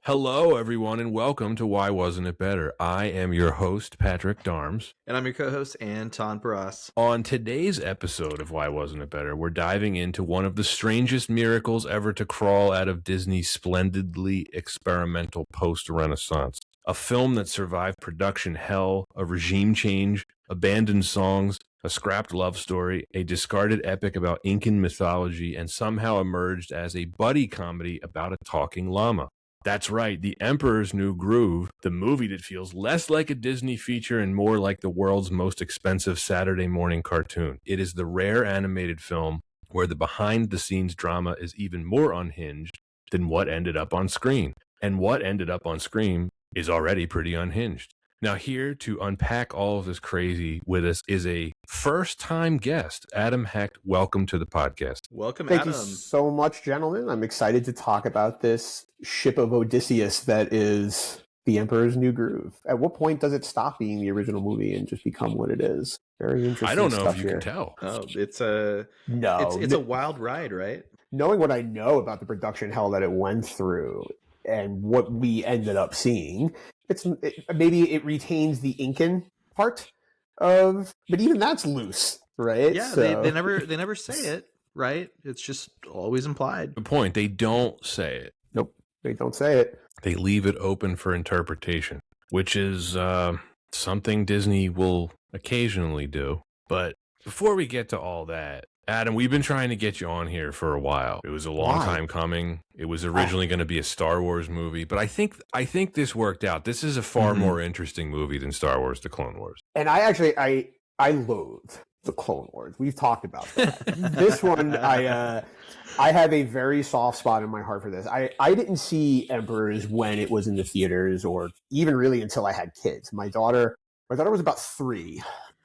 Hello, everyone, and welcome to Why Wasn't It Better? I am your host, Patrick Darms. And I'm your co-host, Anton Barras. On today's episode of Why Wasn't It Better, we're diving into one of the strangest miracles ever to crawl out of Disney's splendidly experimental post-Renaissance. A film that survived production hell, a regime change, abandoned songs, a scrapped love story, a discarded epic about Incan mythology, and somehow emerged as a buddy comedy about a talking llama. That's right, The Emperor's New Groove, the movie that feels less like a Disney feature and more like the world's most expensive Saturday morning cartoon. It is the rare animated film where the behind-the-scenes drama is even more unhinged than what ended up on screen. And what ended up on screen is already pretty unhinged. Now, here to unpack all of this crazy with us is a first-time guest, Adam Hecht. Welcome to the podcast. Welcome, Thank Adam. you so much, gentlemen. I'm excited to talk about this ship of Odysseus that is The Emperor's New Groove. At what point does it stop being the original movie and just become what it is? Very interesting. I don't know if you here. can tell. Oh, it's a wild ride, right? Knowing what I know about the production hell that it went through and what we ended up seeing, maybe it retains the Incan part of, but even that's loose, right? Yeah, so they never say it, right? It's just always implied. Good point. They don't say it. Nope, they don't say it. They leave it open for interpretation, which is something Disney will occasionally do. But before we get to all that, Adam, we've been trying to get you on here for a while. It was a long time coming. It was originally going to be a Star Wars movie, but I think this worked out. This is a far more interesting movie than Star Wars: The Clone Wars. And I loathe the Clone Wars. We've talked about that. This one, I have a very soft spot in my heart for this. I didn't see Emperors when it was in the theaters, or even really until I had kids. My daughter was about 3.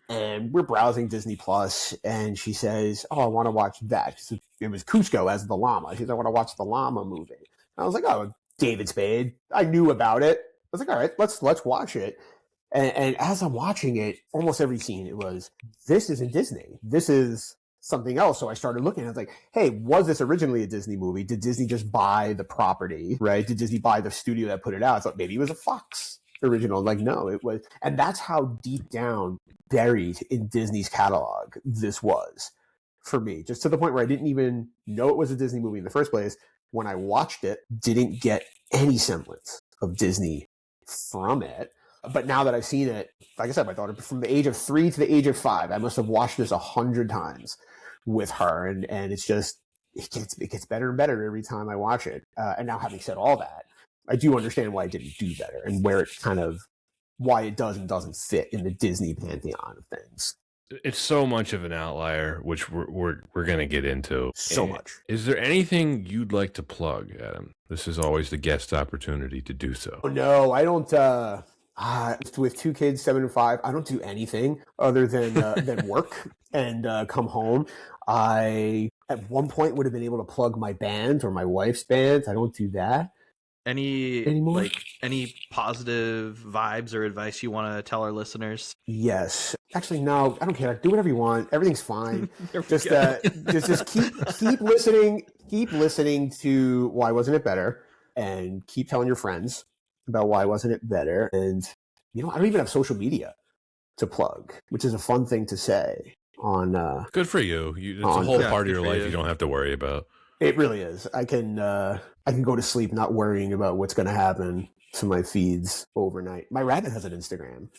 And we're browsing Disney Plus, and she says, "Oh, I want to watch that." So it was Cusco as the llama. She says, "I want to watch the llama movie." And I was like, "Oh, David Spade." I knew about it. I was like, "All right, let's watch it." And as I'm watching it, almost every scene it was, "This isn't Disney. This is something else." So I started looking. I was like, "Hey, was this originally a Disney movie? Did Disney just buy the property? Right? Did Disney buy the studio that put it out?" So maybe it was a Fox original. Like, no, it was. And that's how deep down buried in Disney's catalog this was for me, just to the point where I didn't even know it was a Disney movie in the first place. When I watched it, didn't get any semblance of Disney from it. But now that I've seen it, like I said, my daughter, from the age of 3 to the age of 5, I must have watched this 100 times with her, and it's just it gets better and better every time I watch it. And now, having said all that, I do understand why it didn't do better and where it kind of, why it does and doesn't fit in the Disney pantheon of things. It's so much of an outlier, which we're going to get into. So much. Is there anything you'd like to plug, Adam? This is always the guest opportunity to do so. Oh, no, I don't. With 2 kids, 7 and 5, I don't do anything other than work and come home. I at one point would have been able to plug my band or my wife's band. I don't do that. Any positive vibes or advice you want to tell our listeners? Yes. Actually, no, I don't care. Do whatever you want. Everything's fine. just keep listening. Keep listening to Why Wasn't It Better, and keep telling your friends about Why Wasn't It Better. And I don't even have social media to plug, which is a fun thing to say. On good for you. It's a whole part of your life you don't have to worry about. It really is. I can go to sleep not worrying about what's going to happen to my feeds overnight. My rabbit has an Instagram,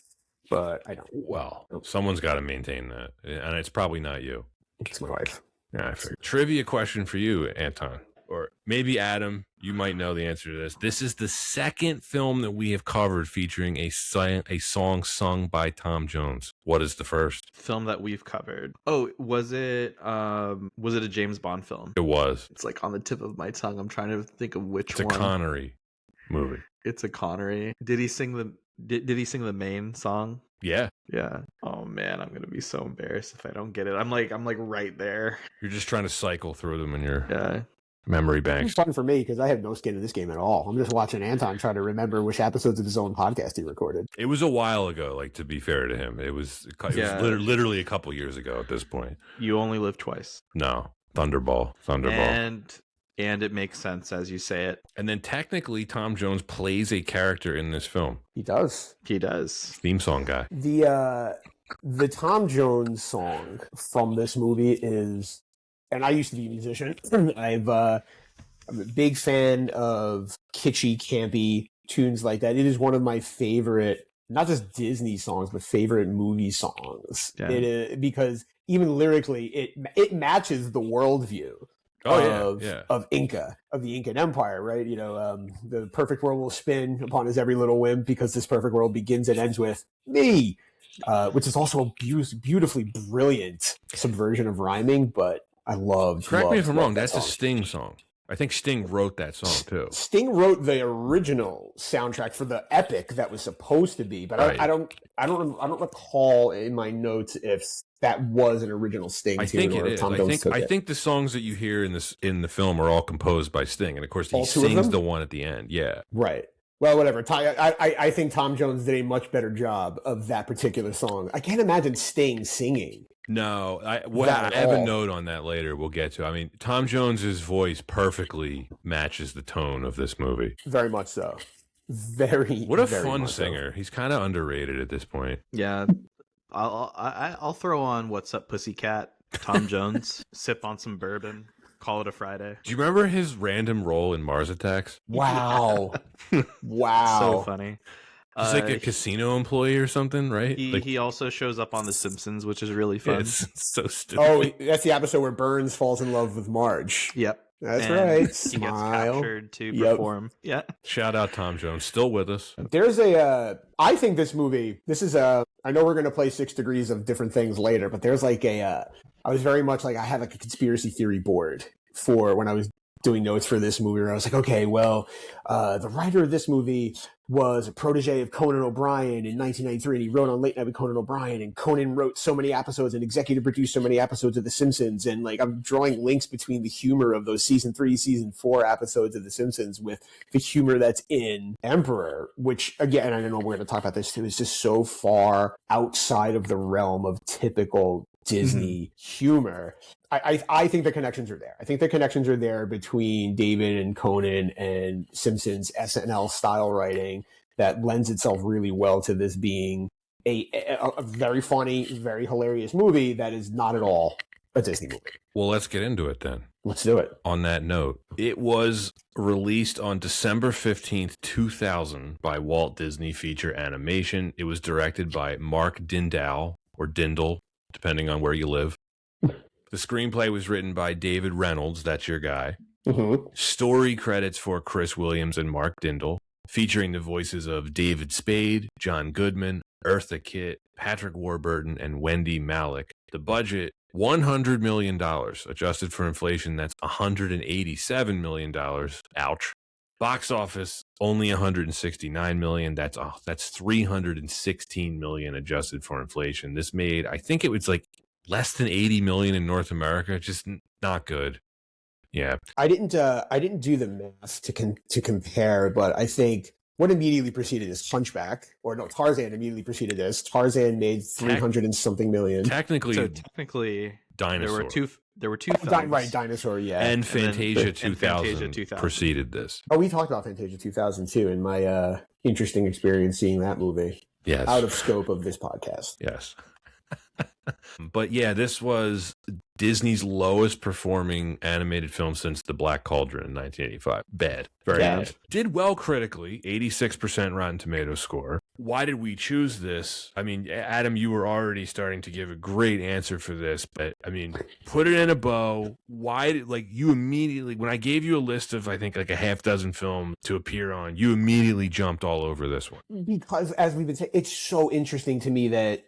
but I don't. Well, someone's got to maintain that, and it's probably not you. It's my wife. Yeah, I figured. Trivia question for you, Anton, or maybe Adam. You might know the answer to this. This is the second film that we have covered featuring a song sung by Tom Jones. What is the first film that we've covered? Oh, was it a James Bond film? It was. It's like on the tip of my tongue. I'm trying to think of which one. It's a Connery movie. It's a Connery. Did he sing the main song? Yeah. Yeah. Oh man, I'm gonna be so embarrassed if I don't get it. I'm like right there. You're just trying to cycle through them in your memory banks. It's fun for me because I have no skin in this game at all. I'm just watching Anton try to remember which episodes of his own podcast he recorded. It was a while ago, like, to be fair to him. It was literally a couple years ago at this point. You only live twice. No. Thunderball. And And it makes sense as you say it. And then technically, Tom Jones plays a character in this film. He does. He does. Theme song guy. The Tom Jones song from this movie is, and I used to be a musician. I'm a big fan of kitschy, campy tunes like that. It is one of my favorite, not just Disney songs, but favorite movie songs. Yeah. Because even lyrically, it matches the worldview. Of the Incan Empire, right? You know, the perfect world will spin upon his every little whim because this perfect world begins and ends with me, which is also a beautifully brilliant subversion of rhyming. But I love. Correct me if I'm wrong. That's song. A Sting song. I think Sting wrote that song too. Sting wrote the original soundtrack for the epic that was supposed to be, but right. I don't recall in my notes if that was an original Sting. I think it is. I think the songs that you hear in the film are all composed by Sting, and of course he sings the one at the end. Yeah, right. Well, whatever. I think Tom Jones did a much better job of that particular song. I can't imagine Sting singing. No, I have a note on that later. We'll get to. I mean, Tom Jones's voice perfectly matches the tone of this movie. Very much so. What a fun singer. So. He's kind of underrated at this point. Yeah, I'll throw on "What's Up, Pussycat." Tom Jones, sip on some bourbon, call it a Friday. Do you remember his random role in Mars Attacks? Wow, wow, so funny. He's like a casino employee or something, right? He also shows up on The Simpsons, which is really fun. Yeah, it's so stupid. Oh, that's the episode where Burns falls in love with Marge. Yep. That's right. He gets captured to perform. Yeah. Shout out Tom Jones, still with us. There's I think this movie, I know we're going to play 6 Degrees of different things later, but there's like I was very much like, I had like a conspiracy theory board for when I was doing notes for this movie, where I was like, okay, well, the writer of this movie was a protege of Conan O'Brien in 1993, and he wrote on Late Night with Conan O'Brien, and Conan wrote so many episodes and executive produced so many episodes of The Simpsons, and like I'm drawing links between the humor of those season 3, season 4 episodes of The Simpsons with the humor that's in Emperor, which again, I don't know, we're going to talk about this too, is just so far outside of the realm of typical Disney humor. I think the connections are there. I think the connections are there between David and Conan and Simpsons SNL style writing that lends itself really well to this being a very funny, very hilarious movie that is not at all a Disney movie. Well, let's get into it then. Let's do it. On that note, it was released on December 15th, 2000 by Walt Disney Feature Animation. It was directed by Mark Dindal, or Dindal, depending on where you live. The screenplay was written by David Reynolds, that's your guy. Mm-hmm. Story credits for Chris Williams and Mark Dindal, featuring the voices of David Spade, John Goodman, Eartha Kitt, Patrick Warburton, and Wendy Malick. The budget, $100 million. Adjusted for inflation, that's $187 million. Ouch. Box office, only $169 million. That's $316 million adjusted for inflation. This made, I think it was like less than 80 million in North America. Just not good. Yeah. I didn't do the math to compare, but I think what immediately preceded is Hunchback, or no, Tarzan immediately preceded this. Tarzan made 300 and something million. Technically, Dinosaur. There were two films. Right, Dinosaur, yeah. And Fantasia 2000 preceded this. Oh, we talked about Fantasia 2000 too in my interesting experience seeing that movie. Yes. Out of scope of this podcast. Yes. But yeah, this was Disney's lowest performing animated film since The Black Cauldron in 1985. Bad. Very bad. Did well critically, 86% Rotten Tomatoes score. Why did we choose this? I mean, Adam, you were already starting to give a great answer for this, but I mean, put it in a bow. Why did, like, you immediately, when I gave you a list of, I think, like a half dozen films to appear on, you immediately jumped all over this one. Because, as we've been saying, it's so interesting to me that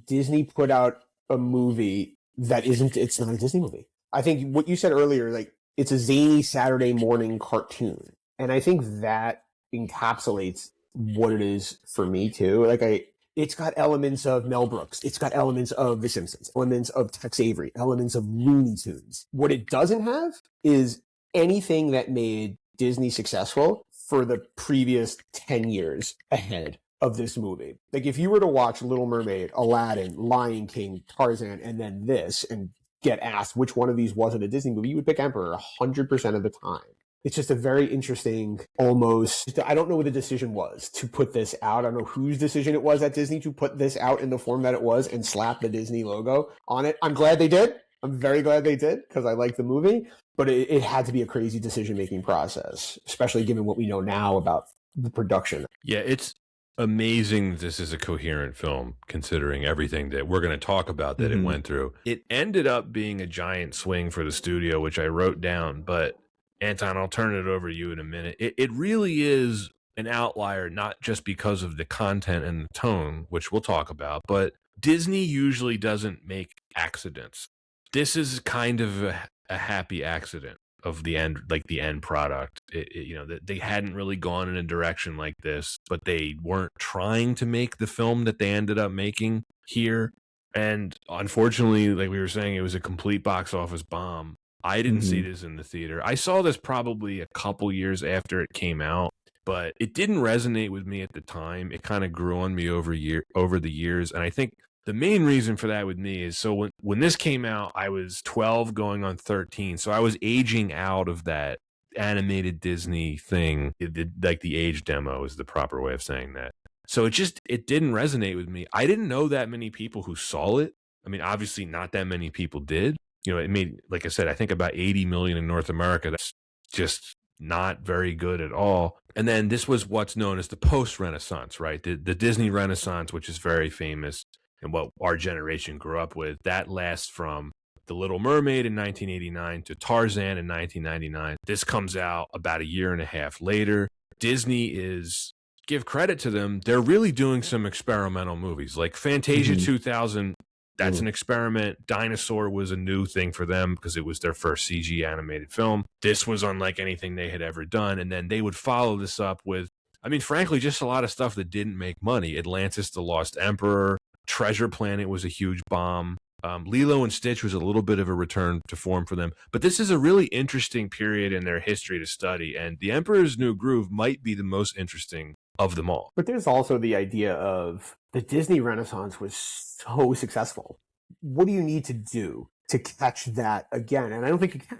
Disney put out a movie that it's not a Disney movie. I think what you said earlier, like, it's a zany Saturday morning cartoon. And I think that encapsulates what it is for me too. Like, it's got elements of Mel Brooks. It's got elements of The Simpsons, elements of Tex Avery, elements of Looney Tunes. What it doesn't have is anything that made Disney successful for the previous 10 years ahead of this movie. Like, if you were to watch Little Mermaid, Aladdin, Lion King, Tarzan, and then this, and get asked which one of these wasn't a Disney movie, you would pick Emperor 100% of the time. It's just a very interesting, almost, I don't know what the decision was to put this out. I don't know whose decision it was at Disney to put this out in the form that it was and slap the Disney logo on it. I'm glad they did. I'm very glad they did because I like the movie, but it had to be a crazy decision-making process, especially given what we know now about the production. Yeah, it's amazing that this is a coherent film, considering everything that we're going to talk about that it went through. It ended up being a giant swing for the studio, which I wrote down, but Anton, I'll turn it over to you in a minute. It really is an outlier, not just because of the content and the tone, which we'll talk about, but Disney usually doesn't make accidents. This is kind of a happy accident of the end, like the end product. They hadn't really gone in a direction like this, but they weren't trying to make the film that they ended up making here. And unfortunately, like we were saying, it was a complete box office bomb. I didn't see this in the theater. I saw this probably a couple years after it came out, but it didn't resonate with me at the time. It kind of grew on me over the years. And I think the main reason for that with me is, so when this came out, I was 12 going on 13. So I was aging out of that animated Disney thing. Like the age demo is the proper way of saying that. So it didn't resonate with me. I didn't know that many people who saw it. I mean, obviously not that many people did. It made, like I said, I think about 80 million in North America. That's just not very good at all. And then this was what's known as the post-Renaissance, right? The Disney Renaissance, which is very famous and what our generation grew up with. That lasts from The Little Mermaid in 1989 to Tarzan in 1999. This comes out about a year and a half later. Disney is, give credit to them, they're really doing some experimental movies. Like Fantasia 2000, that's an experiment. Dinosaur was a new thing for them because it was their first CG animated film. This was unlike anything they had ever done. And then they would follow this up with, I mean, frankly, just a lot of stuff that didn't make money. Atlantis, The Lost Emperor, Treasure Planet was a huge bomb. Lilo and Stitch was a little bit of a return to form for them. But this is a really interesting period in their history to study. And The Emperor's New Groove might be the most interesting of them all. But there's also the idea of the Disney Renaissance was so successful. What do you need to do to catch that again? And I don't think you can,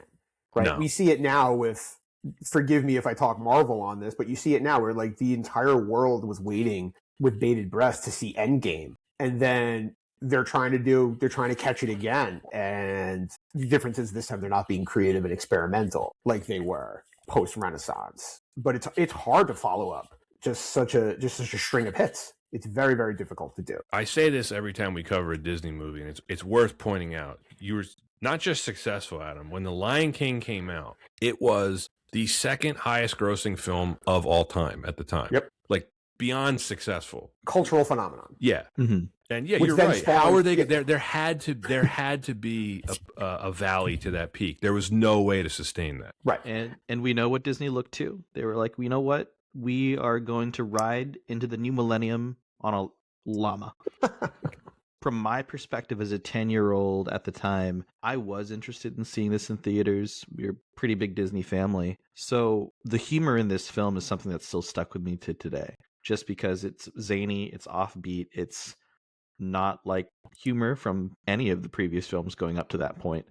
right? No. We see it now with, forgive me if I talk Marvel on this, but you see it now where like the entire world was waiting with bated breath to see Endgame. And then they're trying to catch it again. And the difference is this time they're not being creative and experimental like they were post-Renaissance. But it's hard to follow up just such a string of hits. It's very, very difficult to do. I say this every time we cover a Disney movie, and it's worth pointing out. You were not just successful, Adam. When The Lion King came out, it was the second highest grossing film of all time at the time. Yep. Like beyond successful. Cultural phenomenon. Yeah. And yeah, Which you're then right. spawned- How are they? There had to be a valley to that peak. There was no way to sustain that. Right. And we know what Disney looked to. They were like, you know what? We are going to ride into the new millennium on a llama. From my perspective as a 10-year-old at the time, I was interested in seeing this in theaters. We're a pretty big Disney family. So the humor in this film is something that's still stuck with me to today. Just because it's zany, it's offbeat, it's not like humor from any of the previous films going up to that point.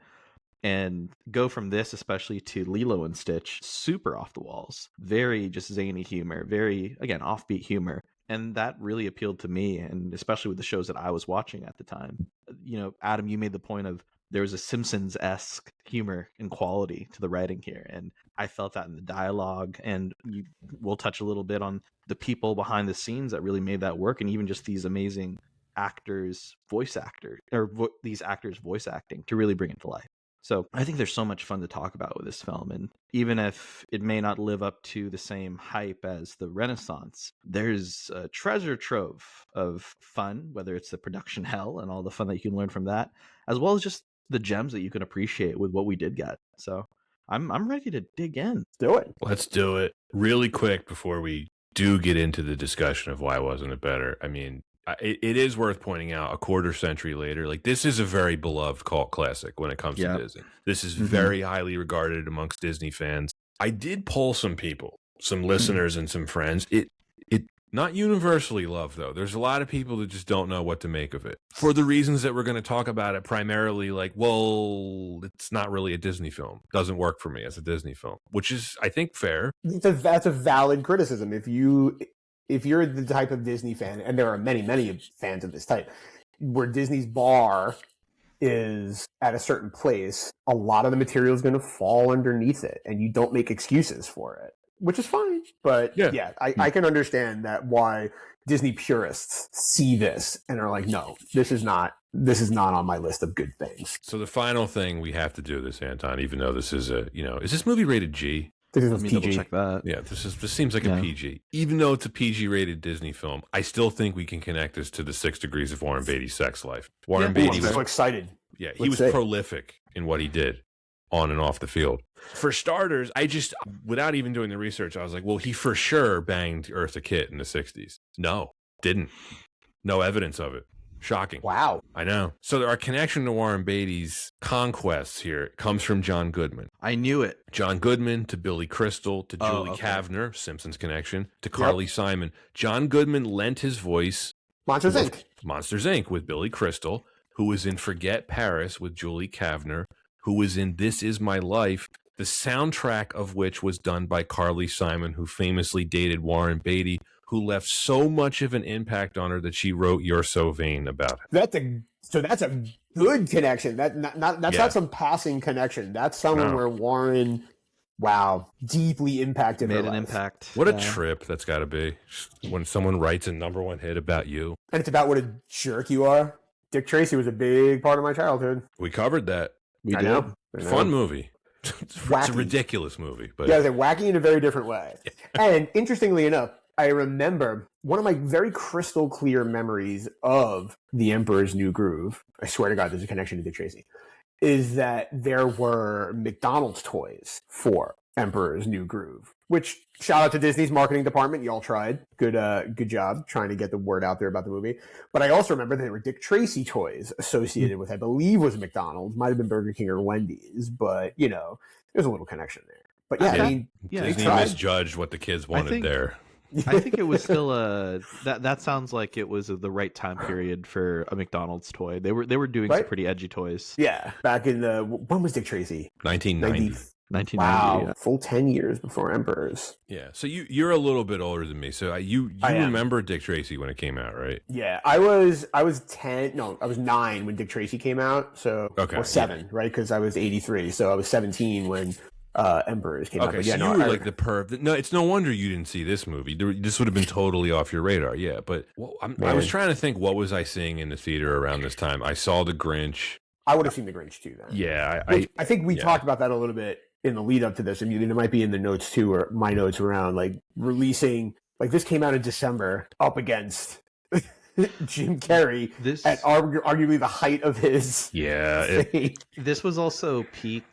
And go from this, especially to Lilo and Stitch, super off the walls. Very just zany humor, very, again, offbeat humor. And that really appealed to me, and especially with the shows that I was watching at the time. Adam, you made the point of there was a Simpsons-esque humor and quality to the writing here. And I felt that in the dialogue. And we'll touch a little bit on the people behind the scenes that really made that work. And even just these amazing actors, these actors voice acting to really bring it to life. So I think there's so much fun to talk about with this film. And even if it may not live up to the same hype as the Renaissance, there's a treasure trove of fun, whether it's the production hell and all the fun that you can learn from that, as well as just the gems that you can appreciate with what we did get. So I'm ready to dig in. Do it. Let's do it really quick before we do get into the discussion of why wasn't it better. I mean, it is worth pointing out, a quarter century later, like this is a very beloved cult classic when it comes to Disney. This is very highly regarded amongst Disney fans. I did poll some people, some listeners and some friends. It Not universally loved, though. There's a lot of people that just don't know what to make of it. For the reasons that we're going to talk about it primarily, like, well, it's not really a Disney film. Doesn't work for me as a Disney film, which is, I think, fair. That's a valid criticism. If you're the type of Disney fan, and there are many, many fans of this type, where Disney's bar is at a certain place, a lot of the material is going to fall underneath it, and you don't make excuses for it, which is fine. But I can understand that why Disney purists see this and are like, no, this is not on my list of good things. So the final thing we have to do this, Anton, even though this is is this movie rated G? Let me double check that. Yeah, this seems like a PG. Even though it's a PG rated Disney film, I still think we can connect this to the 6 Degrees of Warren Beatty's sex life. Warren Beatty was so excited. Yeah, he was prolific in what he did on and off the field. For starters, without even doing the research, I was like, well, he for sure banged Eartha Kitt in the 60s. No, didn't. No evidence of it. Shocking. Wow. I know. So our connection to Warren Beatty's conquests here comes from John Goodman. I knew it. John Goodman to Billy Crystal to Julie Kavner, Simpsons connection, to Carly Simon. John Goodman lent his voice Monsters Inc. with Billy Crystal, who was in Forget Paris with Julie Kavner, who was in This Is My Life, the soundtrack of which was done by Carly Simon, who famously dated Warren Beatty, who left so much of an impact on her that she wrote You're So Vain about it. That's a good connection. That's not some passing connection. That's someone where Warren, deeply impacted her Made an life. Impact. What a trip that's got to be when someone writes a #1 hit about you. And it's about what a jerk you are. Dick Tracy was a big part of my childhood. We covered that. I know. Fun movie. It's a ridiculous movie. But they're wacky in a very different way. And interestingly enough, I remember one of my very crystal clear memories of The Emperor's New Groove, I swear to God there's a connection to Dick Tracy, is that there were McDonald's toys for Emperor's New Groove, which, shout out to Disney's marketing department. Y'all tried. Good job trying to get the word out there about the movie. But I also remember there were Dick Tracy toys associated with, I believe was McDonald's, might have been Burger King or Wendy's, but, there's a little connection there. But Disney misjudged what the kids wanted there. I think it was still that sounds like it was the right time period for a McDonald's toy. They were doing some pretty edgy toys. Yeah, back in when was Dick Tracy? 1990. 1990. Wow, full 10 years before Emperors. Yeah, so you're a little bit older than me, so you remember Dick Tracy when it came out, right? Yeah, I was 10. No, I was 9 when Dick Tracy came out. So or 7, right? Because I was 83, so I was 17 when Emperors came out. Okay, so you were like the perv. No, it's no wonder you didn't see this movie. This would have been totally off your radar. Yeah, but I was trying to think, what was I seeing in the theater around this time? I saw The Grinch. I would have seen The Grinch too then. Yeah, I think we talked about that a little bit in the lead up to this. I mean, it might be in the notes too, or my notes around like releasing. Like this came out in December, up against Jim Carrey at arguably the height of his. Yeah, this was also peak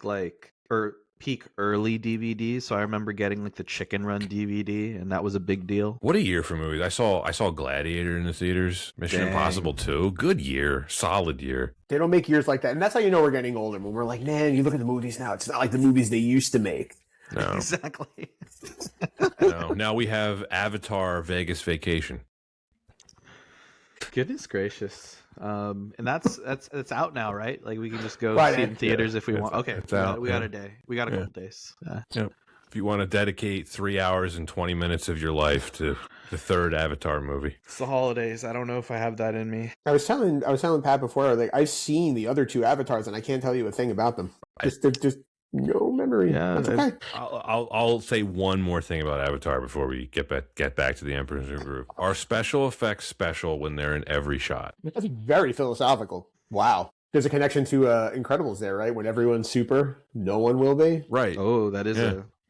early DVD, so I remember getting like the Chicken Run DVD, and that was a big deal. What a year for movies! I saw Gladiator in the theaters. Mission Impossible 2, good year, solid year. They don't make years like that, and that's how you know we're getting older. When we're like, man, you look at the movies now; it's not like the movies they used to make. No, exactly. No, now we have Avatar: Vegas Vacation. Goodness gracious. And that's out now, right? Like we can just go see it in theaters if we want. Okay, we got a day. We got a couple days. Yeah. If you want to dedicate 3 hours and 20 minutes of your life to the third Avatar movie, it's the holidays. I don't know if I have that in me. I was telling Pat before, like I've seen the other 2 Avatars and I can't tell you a thing about them. Just no memory. Yeah, that's okay. I'll say one more thing about Avatar before we get back to the Emperor's New Groove. Are special effects special when they're in every shot? That's very philosophical. Wow. There's a connection to Incredibles there, right? When everyone's super, no one will be. Right. Oh, that is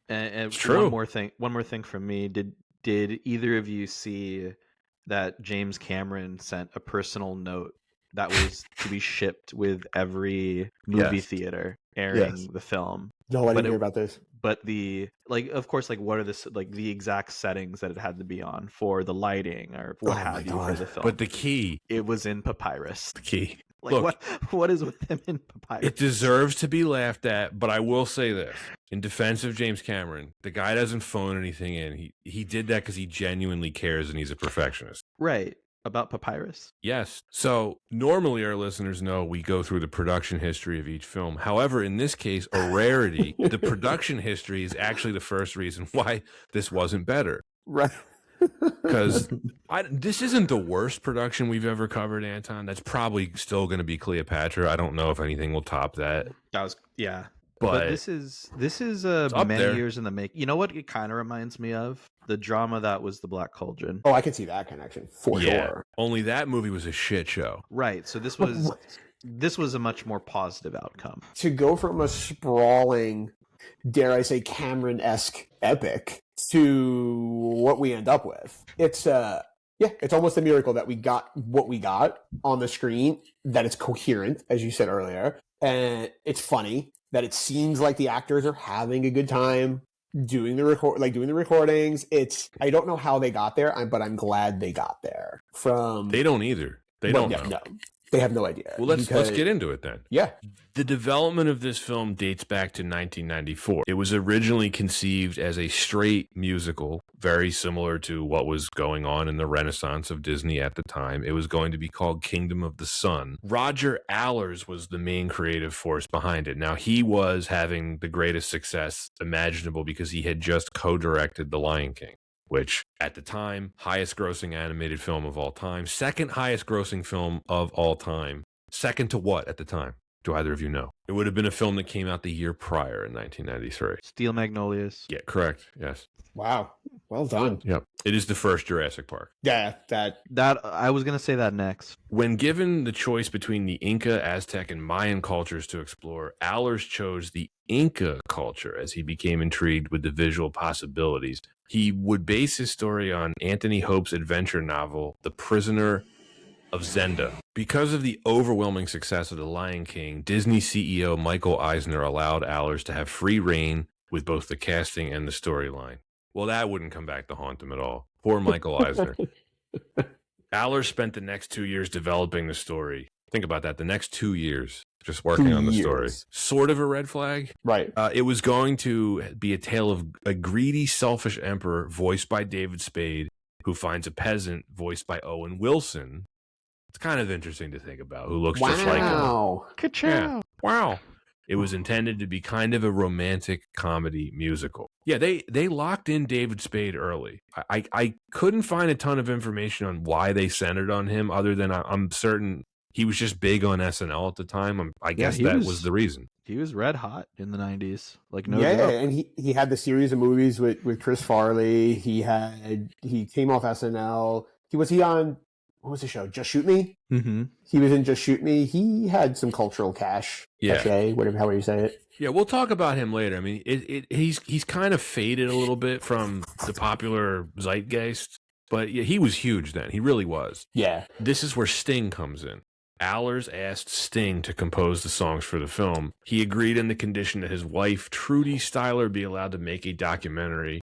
it's true. One more thing from me. Did either of you see that James Cameron sent a personal note that was to be shipped with every movie theater airing the film? No, I didn't hear about this. But of course, what are the exact settings that it had to be on for the lighting or what have you for the film? But the key, it was in papyrus. The key. Look, what is with him in papyrus? It deserves to be laughed at, but I will say this. in defense of James Cameron, the guy doesn't phone anything in. He did that because he genuinely cares and he's a perfectionist. Right. About Papyrus? Yes. So normally our listeners know we go through the production history of each film. However, in this case, a rarity, the production history is actually the first reason why this wasn't better. Right. Because this isn't the worst production we've ever covered, Anton. That's probably still going to be Cleopatra. I don't know if anything will top that. Yeah. But this is up many there. years in the make. You know what it kind of reminds me of? The drama that was The Black Cauldron. Oh, I can see that connection for sure. Only that movie was a shit show. Right. So this was a much more positive outcome. To go from a sprawling, dare I say, Cameron-esque epic to what we end up with, it's almost a miracle that we got what we got on the screen, that it's coherent, as you said earlier, and it's funny, that it seems like the actors are having a good time doing the recordings. I don't know how they got there, but I'm glad they got there. They don't either. They don't know. No, they have no idea. Well, let's get into it then. Yeah. The development of this film dates back to 1994. It was originally conceived as a straight musical, very similar to what was going on in the Renaissance of Disney at the time. It was going to be called Kingdom of the Sun. Roger Allers was the main creative force behind it. Now, he was having the greatest success imaginable because he had just co-directed The Lion King, which at the time, highest grossing animated film of all time, second highest grossing film of all time. Second to what at the time? Do either of you know? It would have been a film that came out the year prior in 1993. Steel Magnolias. Yeah, correct. Yes. Wow. Well done. Yep. It is the first Jurassic Park. Yeah, that I was going to say that next. When given the choice between the Inca, Aztec, and Mayan cultures to explore, Allers chose the Inca culture as he became intrigued with the visual possibilities. He would base his story on Anthony Hope's adventure novel, The Prisoner of Zenda. Because of the overwhelming success of The Lion King, Disney CEO Michael Eisner allowed Allers to have free reign with both the casting and the storyline. Well, that wouldn't come back to haunt him at all. Poor Michael Eisner. Allers spent the next 2 years developing the story. Think about that. The next 2 years just working on the story. Sort of a red flag. Right. It was going to be a tale of a greedy, selfish emperor voiced by David Spade, who finds a peasant voiced by Owen Wilson. It's kind of interesting to think about, who looks just like him. Wow. Yeah. Wow. It was intended to be kind of a romantic comedy musical. Yeah, they locked in David Spade early. I couldn't find a ton of information on why they centered on him, other than I'm certain he was just big on SNL at the time. I guess that was the reason. He was red hot in the 90s. Like, no yeah, joke. and he had the series of movies with Chris Farley. He came off SNL. He on, what was the show? Just Shoot Me? Mm-hmm. He was in Just Shoot Me. He had some cultural cachet, whatever, however you say it. Yeah, we'll talk about him later. I mean, he's kind of faded a little bit from the popular zeitgeist, but yeah, he was huge then. He really was. Yeah. This is where Sting comes in. Allers asked Sting to compose the songs for the film. He agreed on the condition that his wife, Trudy Styler, be allowed to make a documentary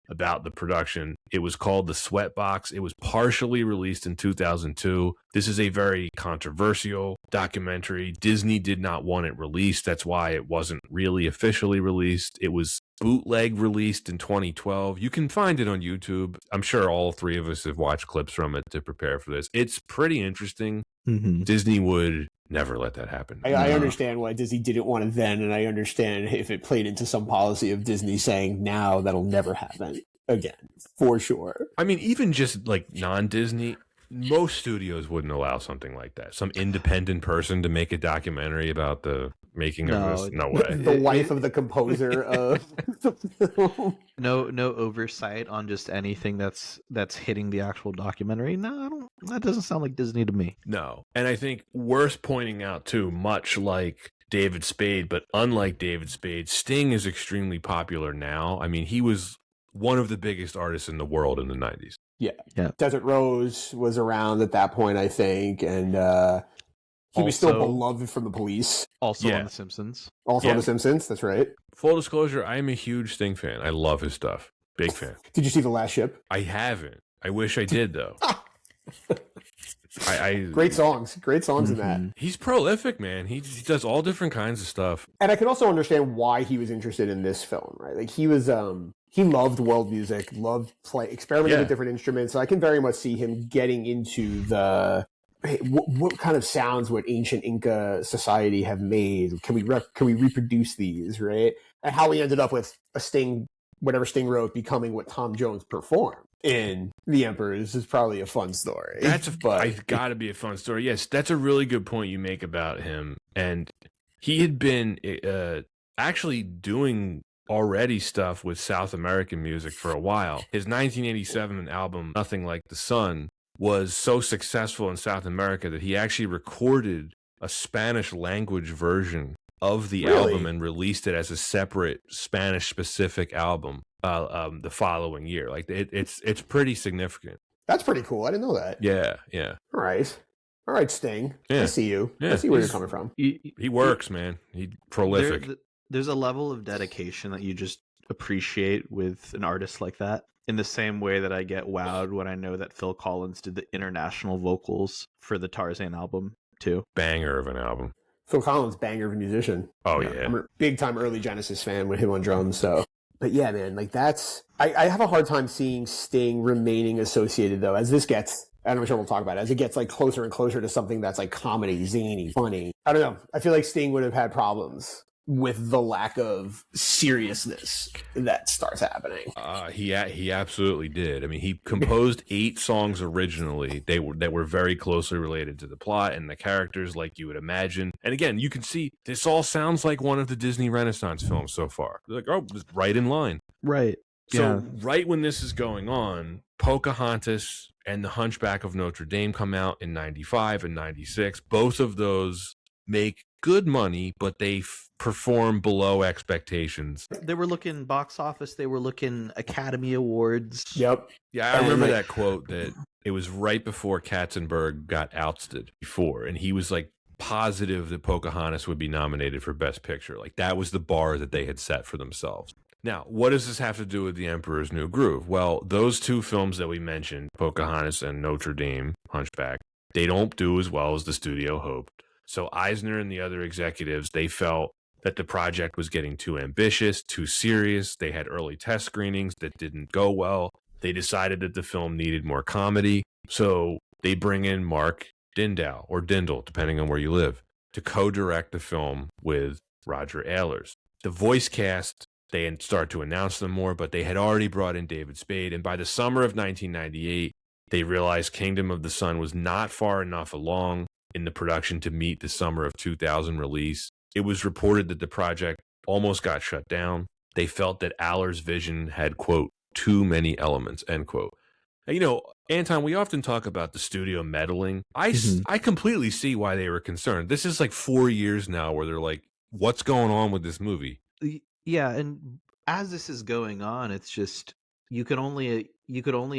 about the production. It was called The Sweatbox. It was partially released in 2002. This is a very controversial documentary. Disney did not want it released. That's why it wasn't really officially released. It was bootleg released in 2012. You can find it on YouTube. I'm sure all three of us have watched clips from it to prepare for this. It's pretty interesting. Mm-hmm. Disney would never let that happen. I understand why Disney didn't want it then, and I understand if it played into some policy of Disney saying now that'll never happen again, for sure. I mean, even just like non-Disney, most studios wouldn't allow something like that. Some independent person to make a documentary about the making of this. No way. The wife of the composer of the film. No oversight on just anything that's hitting the actual documentary. No, I don't. That doesn't sound like Disney to me. No. And I think worth pointing out too, much like David Spade, but unlike David Spade, Sting is extremely popular now. I mean, he was one of the biggest artists in the world in the 90s. Yeah. Desert Rose was around at that point, I think, and he was still beloved from the Police. Also on The Simpsons. On The Simpsons, that's right. Full disclosure, I am a huge Sting fan. I love his stuff. Big fan. Did you see The Last Ship? I haven't. I wish I did, though. Great songs in that. He's prolific, man. He does all different kinds of stuff. And I can also understand why he was interested in this film, right? Like he was, he loved world music, loved experimenting with different instruments. So I can very much see him getting into the, hey, what kind of sounds would ancient Inca society have made? Can we reproduce these, right? And how he ended up with a Sting, whatever Sting wrote, becoming what Tom Jones performed in The Emperors is probably a fun story. It's got to be a fun story. Yes, that's a really good point you make about him. And he had been actually doing already stuff with South American music for a while. His 1987 album, Nothing Like the Sun, was so successful in South America that he actually recorded a Spanish language version of the album and released it as a separate Spanish specific album the following year. Like it's pretty significant. That's pretty cool. I didn't know that. Yeah. All right, Sting. Yeah. I see you. Yeah. I see where you're coming from. He works, man. He's prolific. There's a level of dedication that you just appreciate with an artist like that. In the same way that I get wowed when I know that Phil Collins did the international vocals for the Tarzan album too. Banger of an album. Phil Collins, banger of a musician. Oh yeah. I'm a big time early Genesis fan with him on drums. So, but yeah, man, like I have a hard time seeing Sting remaining associated though, as this gets, and I'm sure we'll talk about it, as it gets like closer and closer to something that's like comedy, zany, funny. I don't know. I feel like Sting would have had problems with the lack of seriousness that starts happening. He absolutely did. I mean, he composed 8 songs originally. That were very closely related to the plot and the characters, like you would imagine. And again, you can see this all sounds like one of the Disney Renaissance films so far. They're like, oh, it's right in line. Right. So right when this is going on, Pocahontas and The Hunchback of Notre Dame come out in 95 and 96. Both of those make good money, but they perform below expectations. They were looking box office. They were looking Academy Awards. Yep. Yeah, I remember that quote that it was right before Katzenberg got ousted before, and he was like positive that Pocahontas would be nominated for Best Picture. Like that was the bar that they had set for themselves. Now, what does this have to do with The Emperor's New Groove? Well, those 2 films that we mentioned, Pocahontas and Notre Dame, Hunchback, they don't do as well as the studio hoped. So Eisner and the other executives, they felt that the project was getting too ambitious, too serious. They had early test screenings that didn't go well. They decided that the film needed more comedy. So they bring in Mark Dindal, or Dindal, depending on where you live, to co-direct the film with Roger Ehlers. The voice cast, they start to announce them more, but they had already brought in David Spade. And by the summer of 1998, they realized Kingdom of the Sun was not far enough along in the production to meet the summer of 2000 release. It was reported that the project almost got shut down. They felt that Allers' vision had, quote, too many elements, end quote. You know, Anton, we often talk about the studio meddling. I completely see why they were concerned. This is like 4 years now where they're like, what's going on with this movie? Yeah, and as this is going on, it's just you could only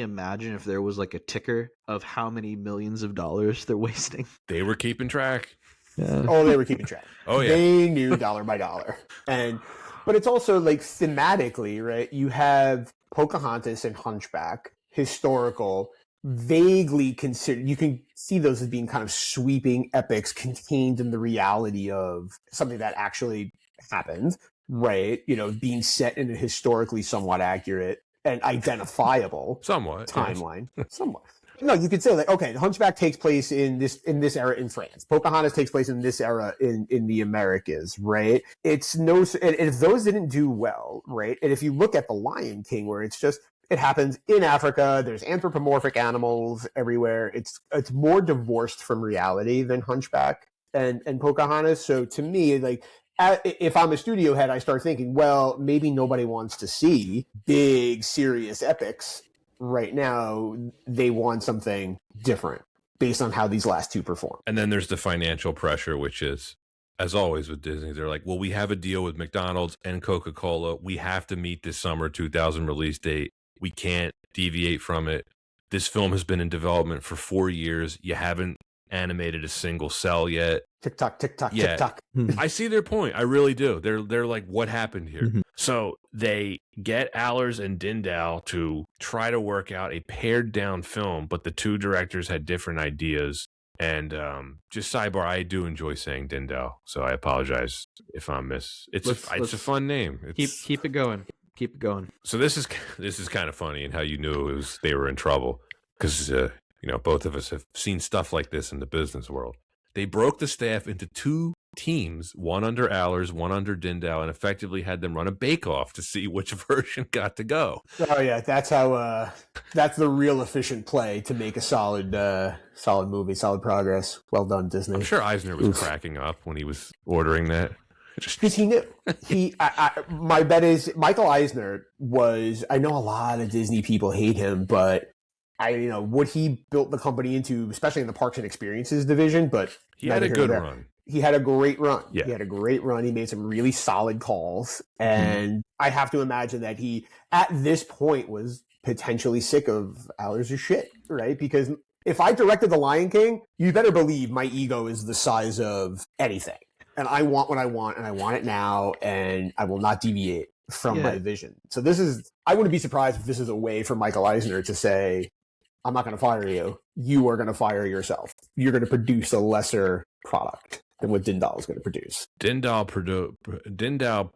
imagine if there was like a ticker of how many millions of dollars they're wasting. They were keeping track. Yeah. Oh, they were keeping track. Oh yeah, they knew dollar by dollar. But it's also like thematically, right? You have Pocahontas and Hunchback, historical, vaguely considered. You can see those as being kind of sweeping epics contained in the reality of something that actually happened, right? You know, being set in a historically somewhat accurate and identifiable timeline. Yes. Somewhat. No, you could say like, okay, the Hunchback takes place in this era in France. Pocahontas takes place in this era in the Americas, right? It's no, and if those didn't do well, right? And if you look at The Lion King, where it's just it happens in Africa, there's anthropomorphic animals everywhere. It's more divorced from reality than Hunchback and Pocahontas. So to me, like, if I'm a studio head, I start thinking, well, maybe nobody wants to see big, serious epics right now. They want something different based on how these last 2 perform. And then there's the financial pressure, which is, as always with Disney, they're like, well, we have a deal with McDonald's and Coca-Cola. We have to meet this summer 2000 release date. We can't deviate from it. This film has been in development for 4 years. You haven't animated a single cell yet. Tick tock, tick tock, yeah. tick tock. I see their point. I really do. They're like, what happened here? Mm-hmm. So they get Allers and Dindal to try to work out a pared down film, but the 2 directors had different ideas. And just sidebar, I do enjoy saying Dindal, so I apologize if I'm it's a fun name. Keep it going. Keep it going. So this is kind of funny, and how you knew they were in trouble, because both of us have seen stuff like this in the business world. They broke the staff into two teams, one under Allers, one under Dindal, and effectively had them run a bake-off to see which version got to go. Oh yeah, that's how. That's the real efficient play to make a solid movie, solid progress. Well done, Disney. I'm sure Eisner was cracking up when he was ordering that. Because he knew. My bet is Michael Eisner was. I know a lot of Disney people hate him, but what he built the company into, especially in the Parks and Experiences division. But he had a good run. He had a great run. Yeah. He had a great run. He made some really solid calls, and I have to imagine that he, at this point, was potentially sick of Allers' shit, right? Because if I directed The Lion King, you better believe my ego is the size of anything. And I want what I want, and I want it now, and I will not deviate from my vision. So I wouldn't be surprised if this is a way for Michael Eisner to say, I'm not going to fire you. You are going to fire yourself. You're going to produce a lesser product than what Dindal is going to produce. Dindal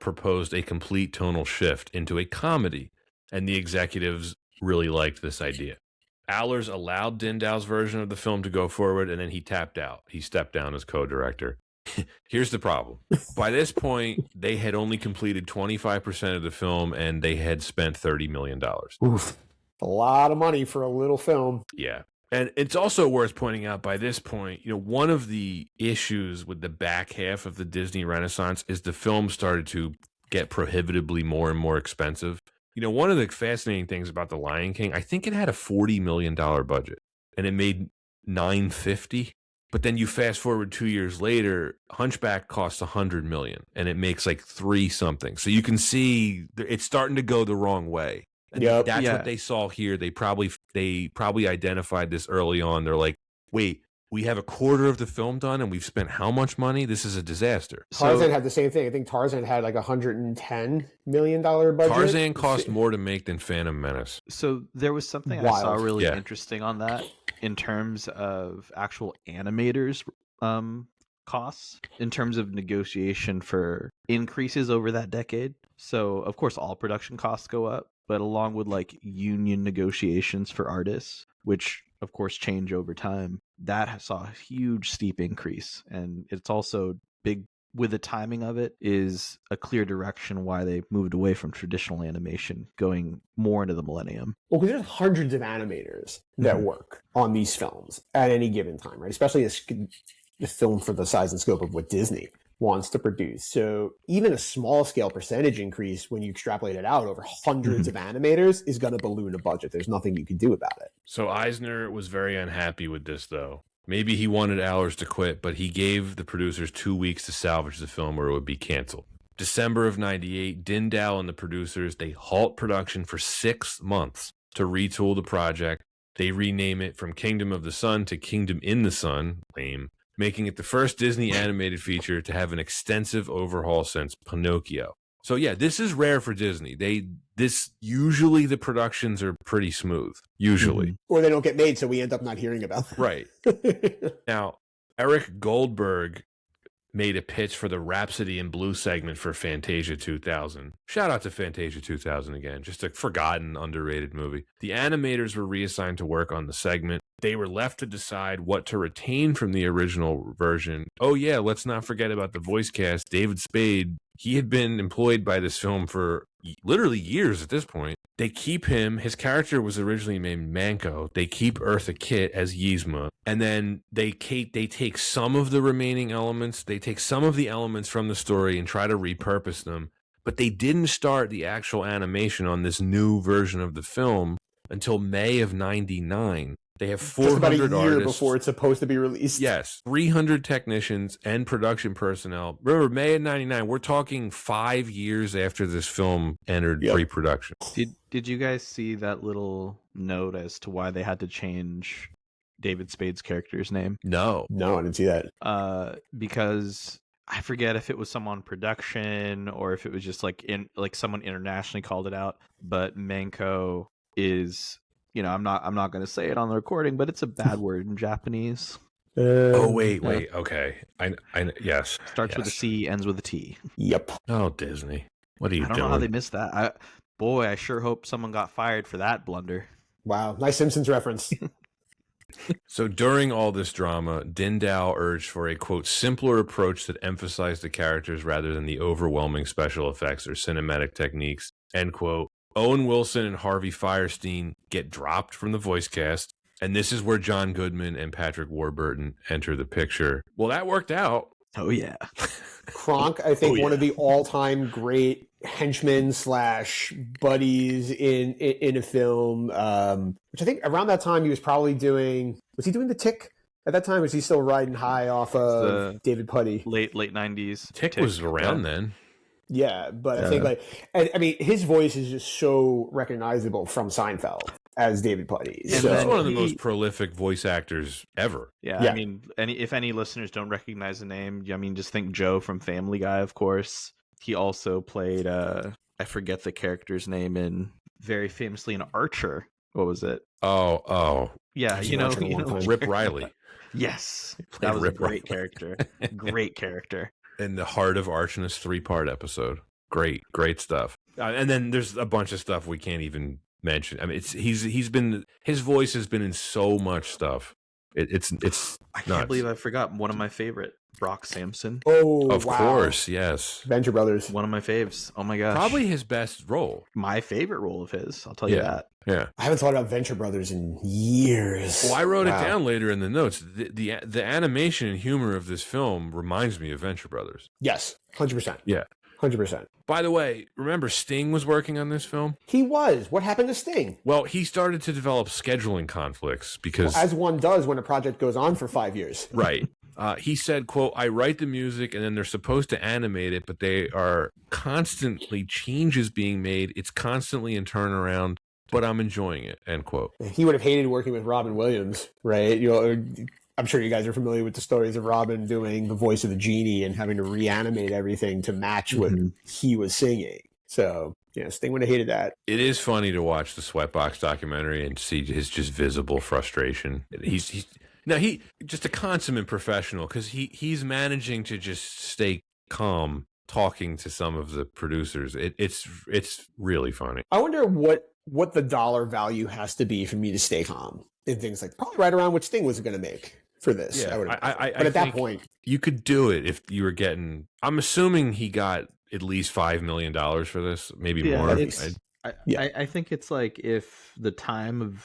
proposed a complete tonal shift into a comedy, and the executives really liked this idea. Allers allowed Dindal's version of the film to go forward, and then he tapped out. He stepped down as co-director. Here's the problem. By this point, they had only completed 25% of the film, and they had spent $30 million. Oof. A lot of money for a little film. Yeah. And it's also worth pointing out, by this point, one of the issues with the back half of the Disney Renaissance is the film started to get prohibitively more and more expensive. One of the fascinating things about The Lion King, I think it had a $40 million budget, and it made $950. But then you fast forward 2 years later, Hunchback costs $100 million, and it makes like 3 something. So you can see it's starting to go the wrong way. And that's what they saw here. They probably identified this early on. They're like, wait, we have a quarter of the film done, and we've spent how much money? This is a disaster. Tarzan had the same thing. I think Tarzan had like $110 million budget. Tarzan cost more to make than Phantom Menace. So there was something I saw really interesting on that in terms of actual animators' costs, in terms of negotiation for increases over that decade. So, of course, all production costs go up, but along with like union negotiations for artists, which of course change over time, that saw a huge steep increase. And it's also big with the timing of it is a clear direction why they moved away from traditional animation, going more into the millennium. Well, because there's hundreds of animators that work on these films at any given time, right? Especially a film for the size and scope of what Disney wants to produce. So even a small scale percentage increase, when you extrapolate it out over hundreds of animators, is going to balloon a budget. There's nothing you can do about it. So Eisner was very unhappy with this, though. Maybe he wanted Allers to quit, but he gave the producers 2 weeks to salvage the film or it would be canceled. December of 98, Dindal and the producers, they halt production for 6 months to retool the project. They rename it from Kingdom of the Sun to Kingdom in the Sun, lame, making it the first Disney animated feature to have an extensive overhaul since Pinocchio. So yeah, this is rare for Disney. Usually the productions are pretty smooth, usually. Or they don't get made, so we end up not hearing about them. Right. Now, Eric Goldberg made a pitch for the Rhapsody in Blue segment for Fantasia 2000. Shout out to Fantasia 2000 again, just a forgotten, underrated movie. The animators were reassigned to work on the segment. They were left to decide what to retain from the original version. Oh yeah, let's not forget about the voice cast. David Spade, he had been employed by this film for literally years at this point. They keep him. His character was originally named Manco. They keep Eartha Kitt as Yzma. And then they take some of the remaining elements. They take some of the elements from the story and try to repurpose them. But they didn't start the actual animation on this new version of the film until May of 99. They have 400 just about a year artists before it's supposed to be released. Yes, 300 technicians and production personnel. Remember, May of 99, we're talking 5 years after this film entered pre-production. Did you guys see that little note as to why they had to change David Spade's character's name? No, I didn't see that. Because I forget if it was someone production or if it was just like someone internationally called it out, but Manco is... I'm not going to say it on the recording, but it's a bad word in Japanese. Oh wait. Okay. I yes. Starts with a Yes. C, ends with a T. Yep. Oh, Disney. What are you I don't doing? know how they missed that. I sure hope someone got fired for that blunder. Wow. Nice Simpsons reference. So during all this drama, Dindal urged for a, quote, simpler approach that emphasized the characters rather than the overwhelming special effects or cinematic techniques, end quote. Owen Wilson and Harvey Fierstein get dropped from the voice cast, and this is where John Goodman and Patrick Warburton enter the picture. Well, that worked out. Oh, yeah. Kronk, I think, one of the all-time great henchmen / buddies in a film, which I think around that time he was probably doing. Was he doing The Tick at that time? Was he still riding high off of David Puddy? Late 90s. Tick was around then. Yeah, but I think I mean, his voice is just so recognizable from Seinfeld as David Puddy. Yeah, so he's one of the most prolific voice actors ever. Yeah, I mean, if any listeners don't recognize the name, I mean, just think Joe from Family Guy, of course. He also played, I forget the character's name very famously in Archer. What was it? Oh. Yeah, you know Rip Riley. Yes, that was a great character. Great character. In the Heart of Archness 3-part episode. Great stuff. And then there's a bunch of stuff we can't even mention. I mean, his voice has been in so much stuff. It's I can't believe I forgot one of my favorite, Brock Sampson. Oh, of course, yes. Venture Brothers. One of my faves. Oh my gosh. Probably his best role. My favorite role of his, I'll tell you that. Yeah. I haven't thought about Venture Brothers in years. Well, I wrote it down later in the notes. The animation and humor of this film reminds me of Venture Brothers. Yes, 100%. Yeah. 100%. By the way, remember Sting was working on this film? He was. What happened to Sting? Well, he started to develop scheduling conflicts because... Well, as one does when a project goes on for 5 years. Right. He said, quote, I write the music and then they're supposed to animate it, but they are constantly changes being made. It's constantly in turnaround, but I'm enjoying it, end quote. He would have hated working with Robin Williams, right? You know, I'm sure you guys are familiar with the stories of Robin doing the voice of the genie and having to reanimate everything to match what he was singing. So, yeah, Sting would have hated that. It is funny to watch the Sweatbox documentary and see his just visible frustration. He's just a consummate professional because he's managing to just stay calm talking to some of the producers. It's really funny. I wonder what the dollar value has to be for me to stay calm in things like probably right around what Sting was going to make for this. Yeah, but at that point, you could do it if you were getting. I'm assuming he got at least $5 million for this, maybe more. I think it's like if the time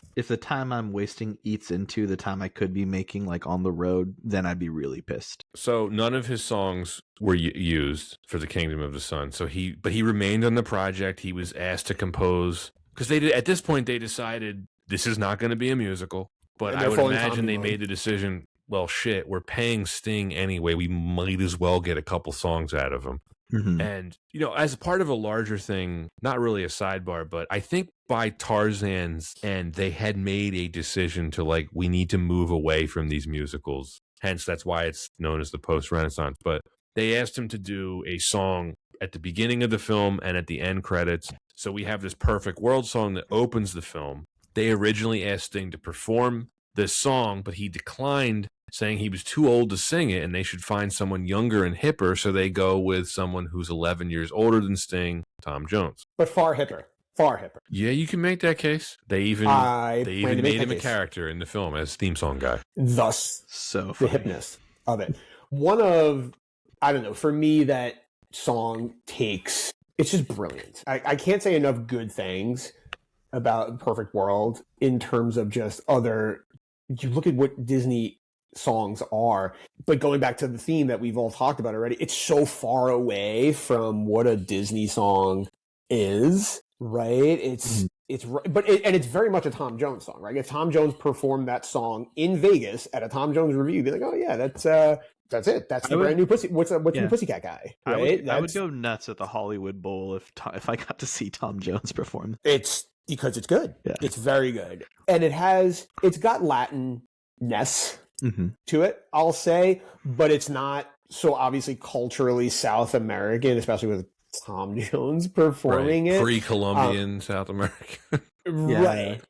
I'm wasting eats into the time I could be making like on the road, then I'd be really pissed. So none of his songs were used for the Kingdom of the Sun. So he remained on the project. He was asked to compose because at this point they decided this is not going to be a musical. But I would imagine they made the decision. Well, shit, we're paying Sting anyway. We might as well get a couple songs out of him. Mm-hmm. And, you know, as a part of a larger thing, not really a sidebar, but I think by Tarzan's end, they had made a decision to like, we need to move away from these musicals. Hence, that's why it's known as the post-Renaissance. But they asked him to do a song at the beginning of the film and at the end credits. So we have this Perfect World song that opens the film. They originally asked Sting to perform this song, but he declined, saying he was too old to sing it and they should find someone younger and hipper, so they go with someone who's 11 years older than Sting, Tom Jones. But far hipper. Far hipper. Yeah, you can make that case. They even made him a character in the film as theme song guy. Thus, so the hipness of it. One of, I don't know, for me, that song takes, it's just brilliant. I can't say enough good things about Perfect World in terms of just other, you look at what Disney songs are, but going back to the theme that we've all talked about already, it's so far away from what a Disney song is, right? It's very much a Tom Jones song, right? If Tom Jones performed that song in Vegas at a Tom Jones review, you'd be like, oh yeah, that's it. That's the brand new what's the Pussycat guy, right? I would go nuts at the Hollywood Bowl if I got to see Tom Jones perform. It's because it's good. Yeah. It's very good. And it's got Latin-ness to it, I'll say, but it's not so obviously culturally South American, especially with Tom Jones performing it. Pre-Columbian South American. Right.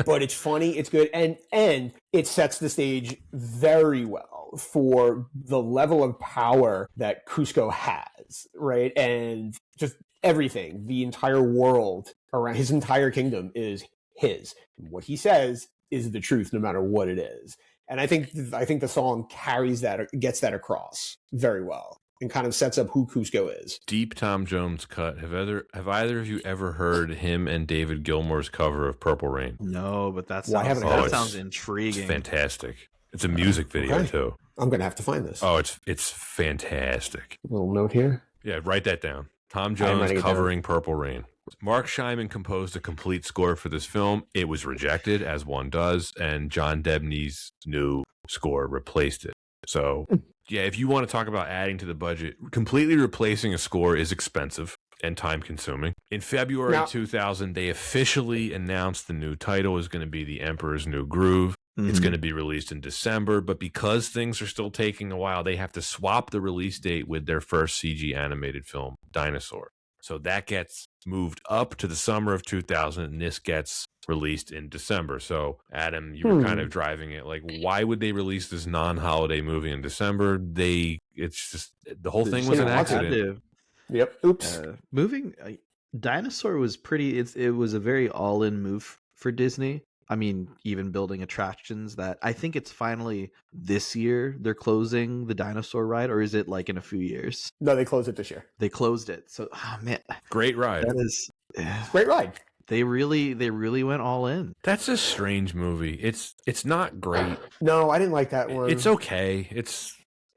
But it's funny, it's good, and it sets the stage very well for the level of power that Cusco has, right? And just everything, the entire world around his entire kingdom is his. What he says is the truth, no matter what it is. And I think the song carries that, gets that across very well, and kind of sets up who Cusco is. Deep Tom Jones cut. Have either of you ever heard him and David Gilmour's cover of Purple Rain? No, but that sounds intriguing. It's fantastic. It's a music video too. I'm gonna have to find this. Oh, it's fantastic. A little note here. Yeah, write that down. Tom Jones covering Purple Rain. Mark Scheinman composed a complete score for this film. It was rejected, as one does, and John Debney's new score replaced it. So, yeah, if you want to talk about adding to the budget, completely replacing a score is expensive and time-consuming. In February 2000, they officially announced the new title is going to be The Emperor's New Groove. Mm-hmm. It's going to be released in December, but because things are still taking a while, they have to swap the release date with their first CG animated film, Dinosaur. So that gets moved up to the summer of 2000, and this gets released in December. So, Adam, you were kind of driving it. Like, why would they release this non-holiday movie in December? It's just, the whole thing was an accident. Yep. Oops. Dinosaur was pretty, it was a very all-in move for Disney. I mean, even building attractions that I think it's finally this year they're closing the dinosaur ride, or is it like in a few years? No, they closed it this year. They closed it. So, man. Great ride. That is great ride. They really went all in. That's a strange movie. It's not great. No, I didn't like that one. It's okay.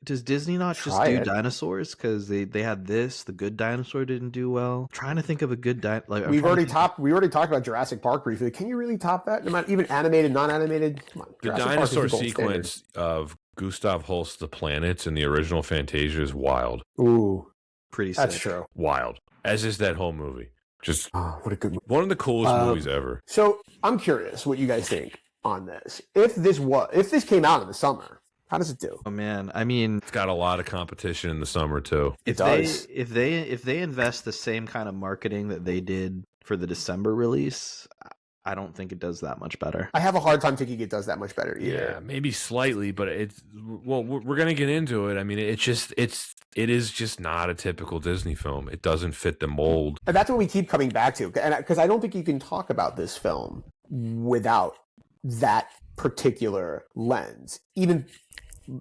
Does Disney not just do dinosaurs? Because they had this. The Good Dinosaur didn't do well. I'm trying to think of a good we already talked about Jurassic Park briefly. Can you really top that? No matter even animated, non-animated. Come on, the dinosaur sequence of Gustav Holst's The Planets in the original Fantasia is wild. Ooh, pretty sick. That's true. Wild. As is that whole movie. Just what a good movie. One of the coolest movies ever. So I'm curious what you guys think on this. If this came out in the summer, how does it do? Oh man, I mean, it's got a lot of competition in the summer too. If they invest the same kind of marketing that they did for the December release, I don't think it does that much better. I have a hard time thinking it does that much better either. Yeah, maybe slightly, but we're gonna get into it. I mean, it is just not a typical Disney film. It doesn't fit the mold, and that's what we keep coming back to. Because I don't think you can talk about this film without that particular lens, even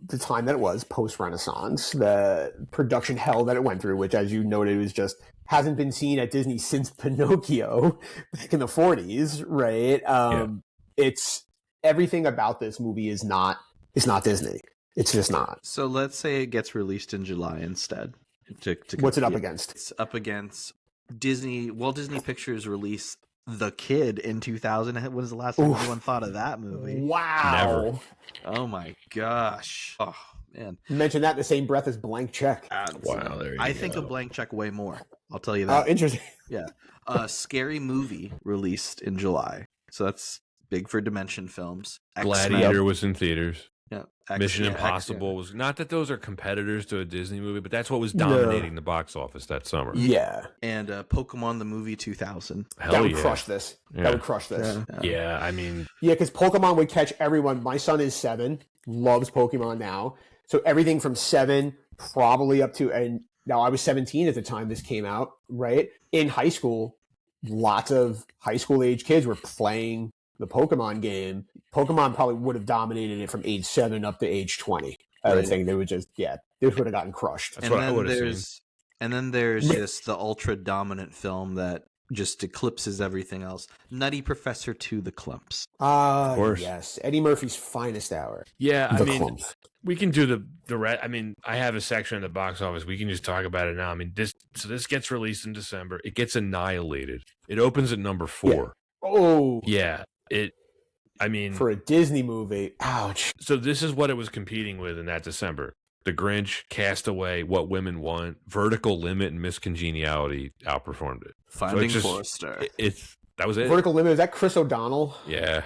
the time that it was post-Renaissance, the production hell that it went through, which, as you noted, was just hasn't been seen at Disney since Pinocchio back in the 40s, right? It's everything about this movie is not Disney. It's just not. So let's say it gets released in July instead. What's it up against? It's up against Disney. Walt Disney Pictures released The Kid in 2000. When was the last time anyone thought of that movie? Wow. Never. Oh my gosh. Oh man. You mentioned that in the same breath as Blank Check. Wow. There you go. I think of Blank Check way more. I'll tell you that. Oh, interesting. Yeah. Scary Movie released in July. So that's big for Dimension Films. Gladiator was in theaters. Yeah. Mission Impossible was not that those are competitors to a Disney movie, but that's what was dominating the box office that summer. Yeah. And Pokemon the movie 2000. That would crush this. Yeah. That would crush this. Yeah, I mean... Yeah, because Pokemon would catch everyone. My son is 7, loves Pokemon now. So everything from 7 probably up to... And now I was 17 at the time this came out, right? In high school, lots of high school age kids were playing the Pokemon game. Pokemon probably would have dominated it from age 7 up to age 20. I think they would just, this would have gotten crushed. That's what I would have seen. And then there's just the ultra dominant film that just eclipses everything else. Nutty Professor 2: The Clumps. Of course. Yes. Eddie Murphy's finest hour. Yeah, I mean, Clumps. We can do the rest. I mean, I have a section in the box office. We can just talk about it now. I mean, this gets released in December. It gets annihilated. It opens at number 4. Yeah. Oh. Yeah. For a Disney movie, ouch. So this is what it was competing with in that December. The Grinch, Castaway, What Women Want, Vertical Limit, and Miss Congeniality outperformed it. Finding Forrester. That was it. Vertical Limit, is that Chris O'Donnell? Yeah.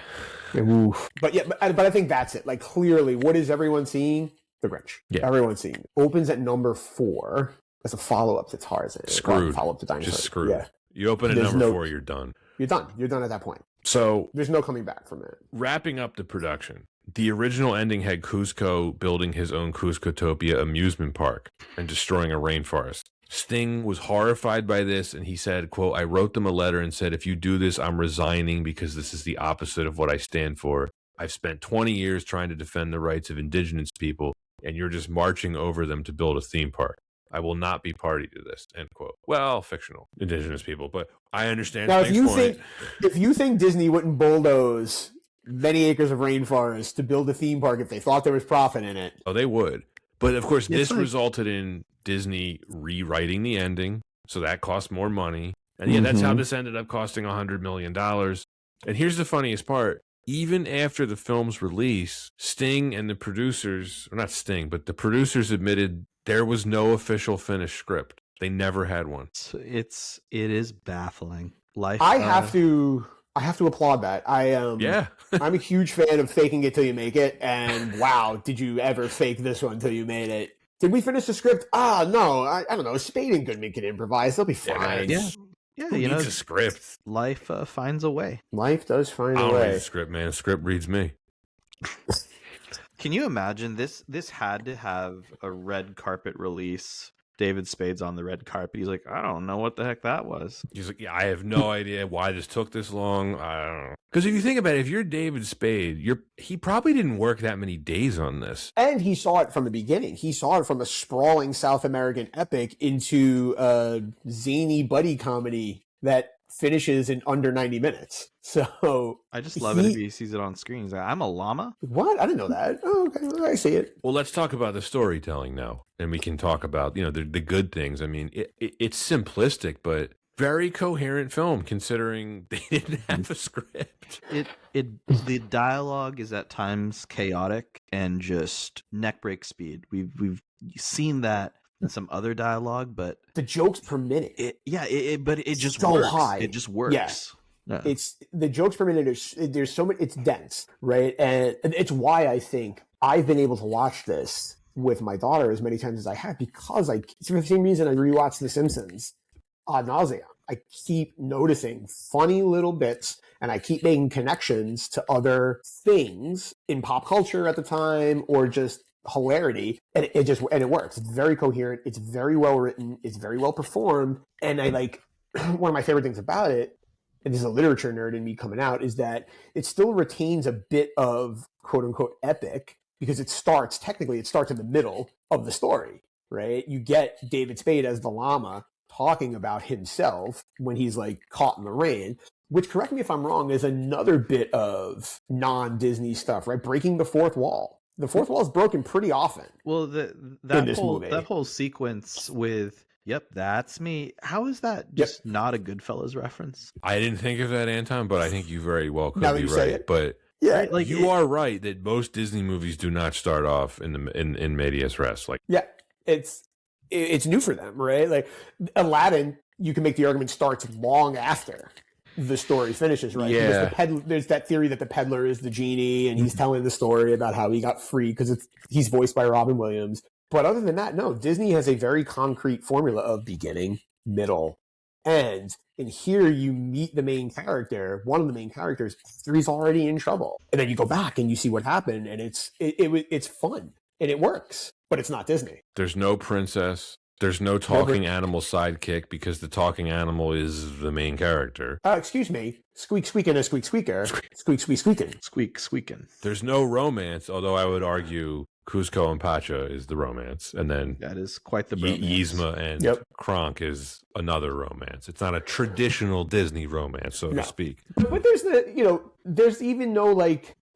Oof. But I think that's it. Like, clearly, what is everyone seeing? The Grinch. Yeah. Everyone's seeing it. Opens at number 4 as a follow-up to Tarzan. Screwed. Follow-up to Dinosaur. Just screwed. Yeah. You open at number 4, you're done. You're done. You're done at that point. So There's no coming back from it. wrapping up the production, the original ending had Kuzco building his own Kuzcotopia amusement park and destroying a rainforest. Sting was horrified by this, and he said, quote, "I wrote them a letter and said, if you do this, I'm resigning because this is the opposite of what I stand for. I've spent 20 years trying to defend the rights of indigenous people, and you're just marching over them to build a theme park. I will not be party to this," end quote. Well, fictional indigenous people, but I understand Now, Sting's point. if you think Disney wouldn't bulldoze many acres of rainforest to build a theme park if they thought there was profit in it, Oh, they would. But of course, this like- resulted in Disney rewriting the ending, so that cost more money. And yeah, that's how this ended up costing $100 million. And here's the funniest part. Even after the film's release, Sting and the producers, or not Sting, but the producers admitted there was no official finished script. They never had one. It is baffling. Life. I have to applaud that. Yeah. I'm a huge fan of faking it till you make it, and wow, did you ever fake this one till you made it? Did we finish the script? No, I don't know. Spade and Goodman can improvise. They'll be fine. Yeah. Who You know, needs a script? life finds a way. Life does find I a don't read way. a script, man. A script reads me. Can you imagine this? This had to have a red carpet release. David Spade's on the red carpet. He's like, I don't know what the heck that was. He's like, yeah, I have no idea why this took this long. I don't know. Because if you think about it, if you're David Spade, he probably didn't work that many days on this. And he saw it from the beginning. He saw it from a sprawling South American epic into a zany buddy comedy that finishes in under 90 minutes. So I just love it if he sees it on screen. He's like, I'm a llama. what? I didn't know that. Oh, okay, well, I see it. Well, let's talk about the storytelling now, and we can talk about the good things. I mean, it's simplistic, but very coherent film considering they didn't have a script. The dialogue is at times chaotic and just neck break speed. We've seen that in some other dialogue, but The jokes per minute. but it just So works. high. It just works. Yeah. It's the jokes per minute. There's so much. It's dense, right? And it's why I think I've been able to watch this with my daughter as many times as I have, because it's for the same reason I rewatched The Simpsons ad nauseum. I keep noticing funny little bits, and I keep making connections to other things in pop culture at the time, or just hilarity, and it works. It's very coherent. It's very well written. It's very well performed, and I like one of my favorite things about it. And this is a literature nerd in me coming out, is that it still retains a bit of quote unquote epic, because it starts in the middle of the story, right? You get David Spade as the llama talking about himself when he's like caught in the rain, which, correct me if I'm wrong, is another bit of non-Disney stuff, right? Breaking the fourth wall. The fourth wall is broken pretty often. Well, that whole sequence with "Yep, that's me." How is that just not a Goodfellas reference? I didn't think of that, Anton, but I think you very well could Now that be you say right. it. But Yeah, Right? Like you are right that most Disney movies do not start off in medias res. Like, yeah, it's new for them, right? Like Aladdin, you can make the argument starts long after the story finishes, right? Yeah. Because there's that theory that the peddler is the genie, and he's telling the story about how he got free because he's voiced by Robin Williams. But other than that, no, Disney has a very concrete formula of beginning, middle, end. And here you meet the main character, one of the main characters, after he's already in trouble. And then you go back and you see what happened, and it's fun and it works, but it's not Disney. there's no princess. There's no talking animal sidekick because the talking animal is the main character. Excuse me, squeak squeaking a squeak squeaker, squeak squeak squeaking. Squeaking. There's no romance, although I would argue Cusco and Pacha is the romance, and then That is quite the bromance. Yzma and Kronk is another romance. It's not a traditional Disney romance, so to speak. But there's even no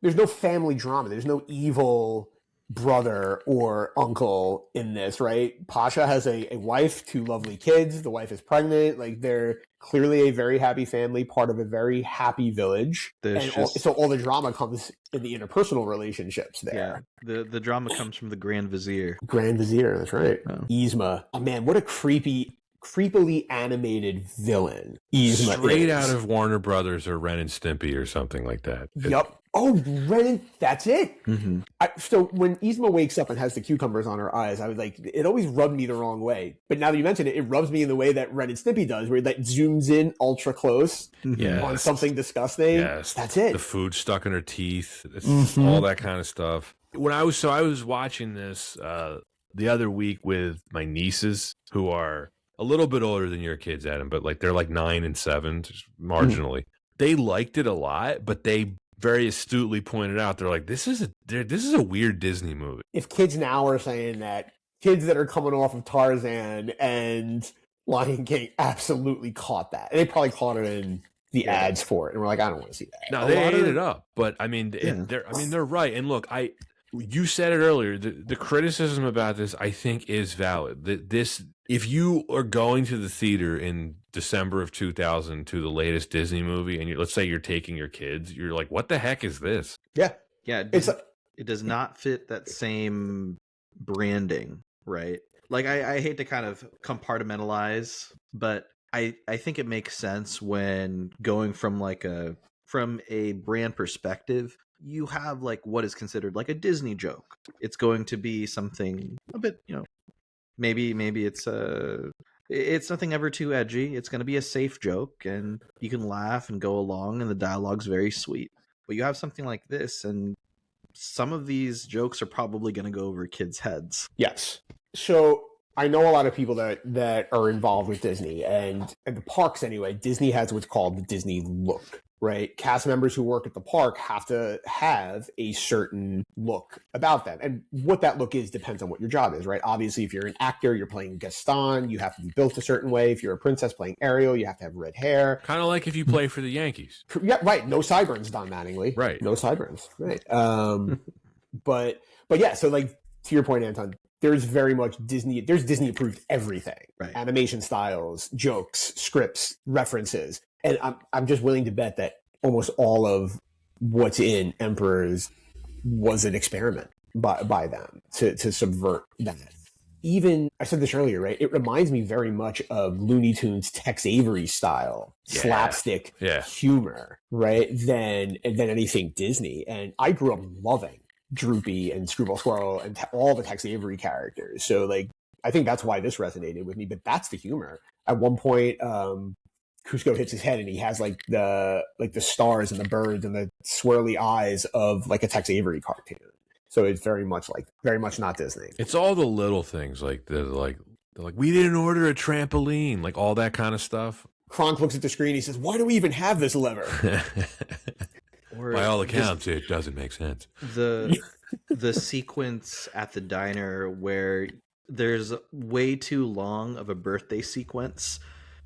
there's no family drama. There's no evil brother or uncle in this, right? Pasha has a wife, 2 lovely kids. The wife is pregnant. Like, they're clearly a very happy family, part of a very happy village. So all the drama comes in the interpersonal relationships there. Yeah, the drama comes from the Grand Vizier. Grand Vizier, that's right. Oh. Yzma. Oh man, what a creepily animated villain Yzma Straight is. out of Warner Brothers or Ren and Stimpy or something like that. Yep. Oh, Ren, that's it. Mm-hmm. So when Yzma wakes up and has the cucumbers on her eyes, I was like, it always rubbed me the wrong way. But now that you mention it, it rubs me in the way that Ren and Stimpy does, where it like zooms in ultra close on something disgusting. Yes. That's it. The food stuck in her teeth. It's Mm-hmm. all that kind of stuff. I was watching this the other week with my nieces, who are a little bit older than your kids, Adam, but like they're like 9 and 7, just marginally. They liked it a lot, but they very astutely pointed out, they're like, this is a weird Disney movie. If kids now are saying that, kids that are coming off of Tarzan and Lion King absolutely caught that. And they probably caught it in the ads for it, and we're like, I don't want to see that. No, they ate it up, but I mean, they're right. And look, you said it earlier. The criticism about this, I think, is valid. If you are going to the theater in December of 2000 to the latest Disney movie, and let's say you're taking your kids, you're like, what the heck is this? Yeah. It does not fit that same branding, right? Like, I hate to kind of compartmentalize, but I think it makes sense when going from a brand perspective. You have like what is considered like a Disney joke. It's going to be something a bit, maybe it's nothing ever too edgy. It's going to be a safe joke, and you can laugh and go along, and the dialogue's very sweet. But you have something like this, and some of these jokes are probably going to go over kids' heads. Yes. So I know a lot of people that are involved with Disney, and at the parks anyway, Disney has what's called the Disney look, right? Cast members who work at the park have to have a certain look about them. And what that look is depends on what your job is, right? Obviously, if you're an actor, you're playing Gaston, you have to be built a certain way. If you're a princess playing Ariel, you have to have red hair. Kind of like if you play for the Yankees. Yeah, right. No sideburns, Don Mattingly. Right. No sideburns. Right. But yeah, so like to your point, Anton, there's very much Disney. There's Disney approved everything, right? Animation styles, jokes, scripts, references, and I'm just willing to bet that almost all of what's in Emperors was an experiment by them to subvert that. Even I said this earlier, right? It reminds me very much of Looney Tunes Tex Avery style slapstick humor, right? Than anything Disney, and I grew up loving Droopy and Screwball Squirrel and all the Tex Avery characters. So like, I think that's why this resonated with me, but that's the humor. At one point, Cusco hits his head and he has like the stars and the birds and the swirly eyes of like a Tex Avery cartoon. So it's very much not Disney. It's all the little things like they're like, we didn't order a trampoline, like all that kind of stuff. Kronk looks at the screen. He says, why do we even have this lever? By all accounts, it doesn't make sense. The sequence at the diner where there's way too long of a birthday sequence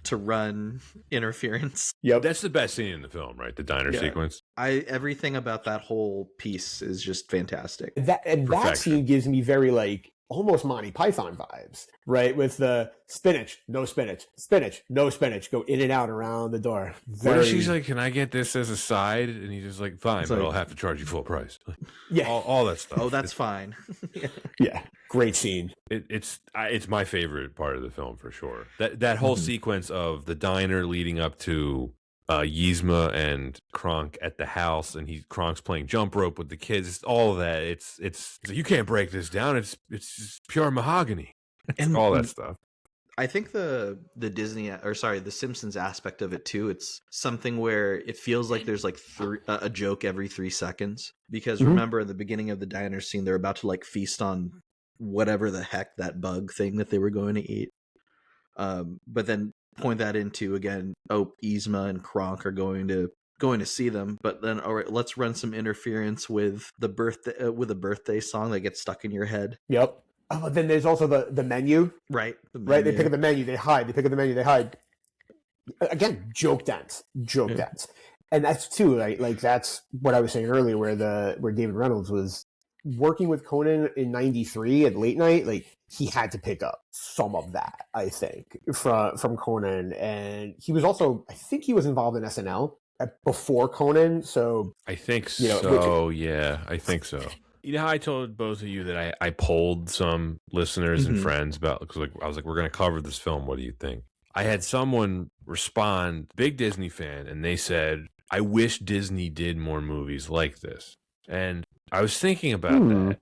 to run interference. Yep, that's the best scene in the film, right? The diner sequence. Everything about that whole piece is just fantastic. That scene gives me very like almost Monty Python vibes, right? With the spinach, no spinach, spinach, no spinach, go in and out around the door. What if she's like, can I get this as a side? And he's just like, fine, but I'll have to charge you full price. Yeah. All that stuff. Oh, that's fine. Yeah. Great scene. It's my favorite part of the film for sure. That whole sequence of the diner leading up to Yzma and Kronk at the house, and Kronk's playing jump rope with the kids. It's all of that. It's you can't break this down. It's just pure mahogany. And all that stuff. I think the Simpsons aspect of it too. It's something where it feels like there's like a joke every 3 seconds. Because remember at the beginning of the diner scene, they're about to like feast on whatever the heck that bug thing that they were going to eat. But then point that into again, Yzma and Kronk are going to see them, but then all right, let's run some interference with the birthday song that gets stuck in your head. Yep. But then there's also the menu. Right. Right. They pick up the menu, they hide. They pick up the menu, they hide. Again, joke dense. And that's too, right? Like that's what I was saying earlier, where David Reynolds was working with Conan in '93 at late night. Like he had to pick up some of that, I think, from Conan. And he was also, I think he was involved in SNL before Conan. So I think so. Yeah, I think so. You know how I told both of you that I polled some listeners and friends about, because I was like, we're going to cover this film. What do you think? I had someone respond, big Disney fan, and they said, I wish Disney did more movies like this. And I was thinking about that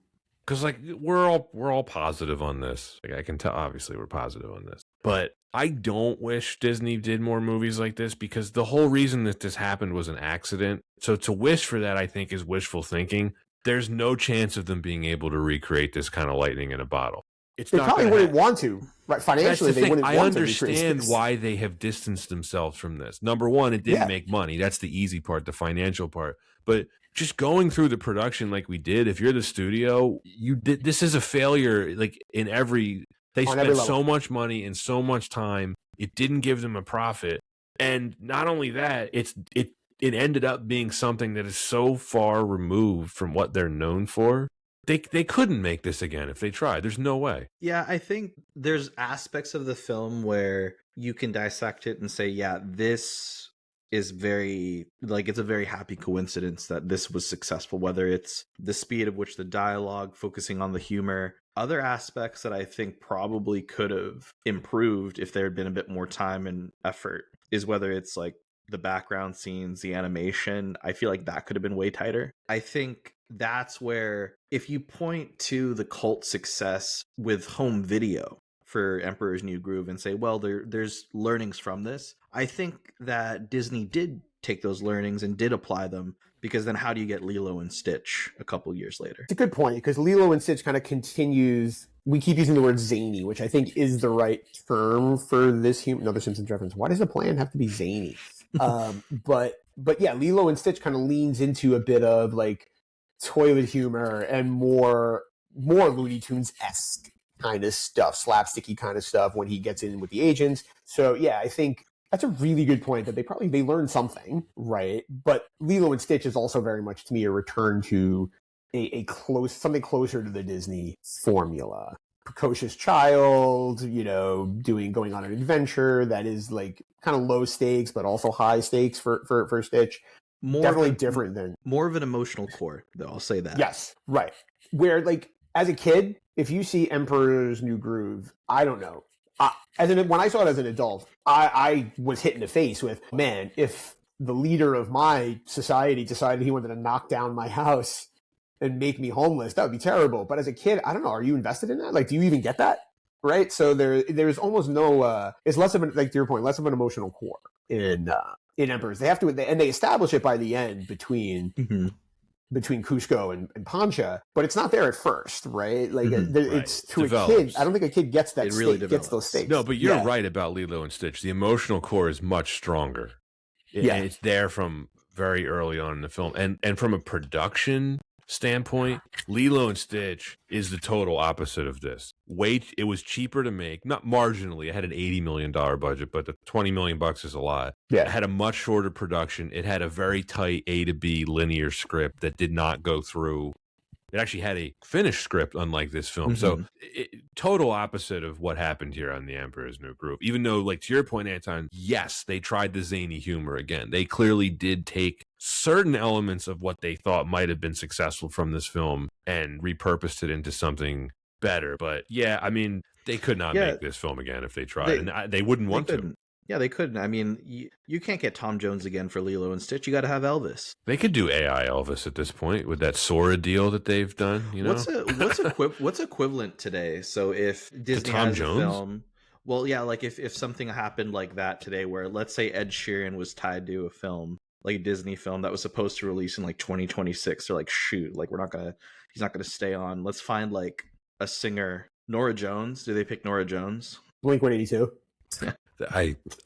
because like we're all positive on this. Like I can tell, obviously we're positive on this, but I don't wish Disney did more movies like this because the whole reason that this happened was an accident. So to wish for that, I think, is wishful thinking. There's no chance of them being able to recreate this kind of lightning in a bottle. They probably wouldn't want to, right? Financially, they wouldn't want to. I understand why they have distanced themselves from this. Number one, it didn't make money. That's the easy part, the financial part. But just going through the production like we did, if you're the studio, this is a failure. Like they spent so much money and so much time. It didn't give them a profit, and not only that, it ended up being something that is so far removed from what they're known for. They couldn't make this again if they tried. There's no way. Yeah, I think there's aspects of the film where you can dissect it and say, yeah, this is it's a very happy coincidence that this was successful, whether it's the speed at which the dialogue, focusing on the humor. Other aspects that I think probably could have improved if there had been a bit more time and effort is whether it's like the background scenes, the animation. I feel like that could have been way tighter. I think that's where, if you point to the cult success with home video for Emperor's New Groove and say, well, there's learnings from this, I think that Disney did take those learnings and did apply them, because then how do you get Lilo and Stitch a couple years later? It's a good point, because Lilo and Stitch kind of continues. We keep using the word zany, which I think is the right term for this another Simpsons reference. Why does the plan have to be zany? But yeah, Lilo and Stitch kind of leans into a bit of like toilet humor and more Looney Tunes-esque kind of stuff, slapsticky kind of stuff when he gets in with the agents. So yeah, I think that's a really good point, that they learned something, right? But Lilo and Stitch is also very much, to me, a return to something closer to the Disney formula. Precocious child, going on an adventure that is like kind of low stakes, but also high stakes for Stitch. Definitely different than more of an emotional core, though. I'll say that. Yes, right. Where like as a kid, if you see Emperor's New Groove, I don't know. When I saw it as an adult, I was hit in the face with, man, if the leader of my society decided he wanted to knock down my house and make me homeless, that would be terrible. But as a kid, I don't know. Are you invested in that? Like, do you even get that? Right. So there's almost no. It's less of to your point, less of an emotional core in Emperors. They have to, and they establish it by the end between Kuzco and Pancha, but it's not there at first, right? Like it's to develops. A kid. I don't think a kid gets that. It really gets those stakes. No, but you're right about Lilo and Stitch. The emotional core is much stronger. It's there from very early on in the film, and from a production standpoint, Lilo and Stitch is the total opposite of this. It was cheaper to make, not marginally. It had an $80 million budget, but the $20 million is a lot. Yeah. It had a much shorter production. It had a very tight A to B linear script that did not go through. It actually had a finished script, unlike this film. So total opposite of what happened here on The Emperor's New Groove. Even though, like to your point, Anton, yes, they tried the zany humor again. They clearly did take certain elements of what they thought might have been successful from this film and repurposed it into something better. But yeah, I mean, they could not make this film again if they tried, and they wouldn't want to. Yeah, they couldn't. I mean, you can't get Tom Jones again for Lilo and Stitch. You got to have Elvis. They could do AI Elvis at this point with that Sora deal that they've done. What's equivalent today? So if Disney has a film, well, yeah, like if something happened like that today, where let's say Ed Sheeran was tied to a film, like a Disney film that was supposed to release in like 2026, they're like, shoot, like he's not gonna stay on. Let's find like a singer, Norah Jones. Do they pick Norah Jones? Blink-182.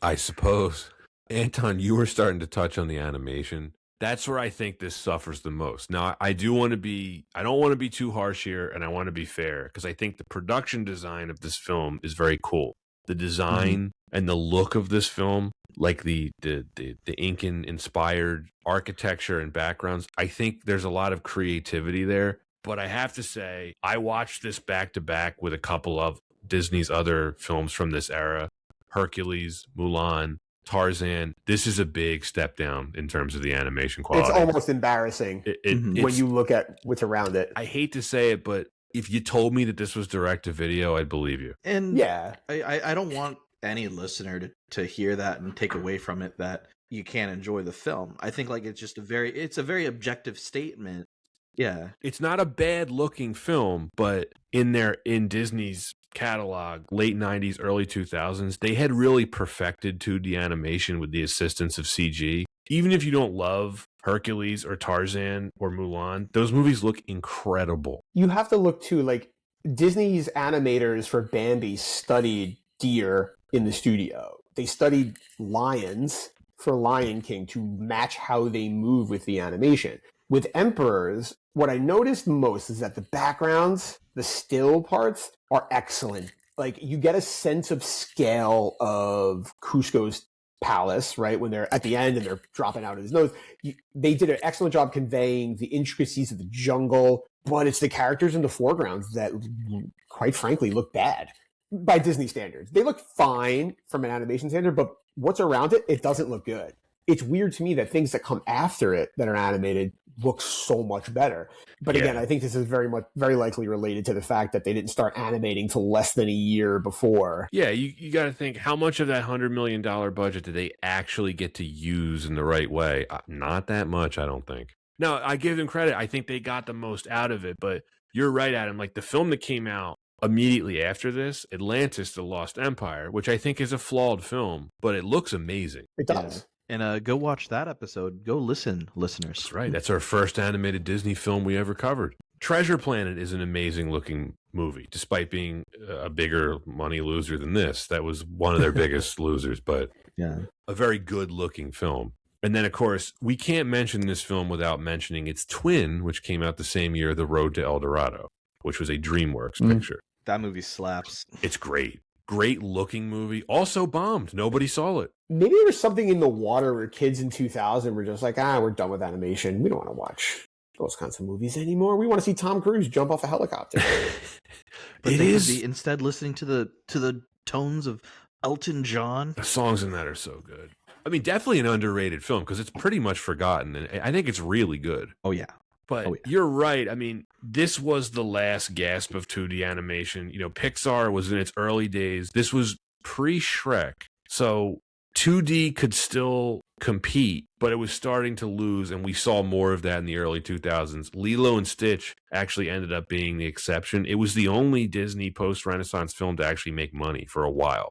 I suppose. Anton, you were starting to touch on the animation. That's where I think this suffers the most. Now, I don't want to be too harsh here, and I want to be fair, because I think the production design of this film is very cool. The design and the look of this film, like the Incan-inspired architecture and backgrounds, I think there's a lot of creativity there. But I have to say, I watched this back-to-back with a couple of Disney's other films from this era. Hercules, Mulan, Tarzan. This is a big step down in terms of the animation quality. It's almost embarrassing when you look at what's around it. I hate to say it, but if you told me that this was direct to video, I'd believe you. And yeah, I don't want any listener to hear that and take away from it that you can't enjoy the film. I think like it's a very objective statement. Yeah. It's not a bad looking film, but in Disney's catalog, late 90s, early 2000s, they had really perfected 2D animation with the assistance of CG. Even if you don't love Hercules or Tarzan or Mulan, those movies look incredible. You have to look too, like Disney's animators for Bambi studied deer in the studio. They studied lions for Lion King to match how they move with the animation. With Emperors, what I noticed most is that the backgrounds, the still parts, are excellent. Like, you get a sense of scale of Cusco's palace, right? When they're at the end and they're dropping out of his nose. They did an excellent job conveying the intricacies of the jungle, but it's the characters in the foregrounds that, quite frankly, look bad by Disney standards. They look fine from an animation standard, but what's around it, it doesn't look good. It's weird to me that things that come after it that are animated look so much better. But again, I think this is very likely related to the fact that they didn't start animating till less than a year before. Yeah, you got to think, how much of that $100 million budget did they actually get to use in the right way? Not that much, I don't think. No, I give them credit. I think they got the most out of it. But you're right, Adam. Like the film that came out immediately after this, Atlantis, The Lost Empire, which I think is a flawed film, but it looks amazing. It does. Yeah. And go watch that episode. Go listen, listeners. That's right. That's our first animated Disney film we ever covered. Treasure Planet is an amazing looking movie, despite being a bigger money loser than this. That was one of their biggest losers, but a very good looking film. And then, of course, we can't mention this film without mentioning its twin, which came out the same year, The Road to El Dorado, which was a DreamWorks picture. That movie slaps. It's great. Great looking movie. Also bombed. Nobody saw it. Maybe there was something in the water where kids in 2000 were just like, we're done with animation. We don't want to watch those kinds of movies anymore. We want to see Tom Cruise jump off a helicopter. But they could be instead listening to the tones of Elton John. The songs in that are so good. I mean, definitely an underrated film because it's pretty much forgotten, and I think it's really good. Oh, yeah. But you're right. I mean, this was the last gasp of 2D animation. You know, Pixar was in its early days. This was pre-Shrek. So 2D could still compete, but it was starting to lose, and we saw more of that in the early 2000s. Lilo and Stitch actually ended up being the exception. It was the only Disney post-Renaissance film to actually make money for a while.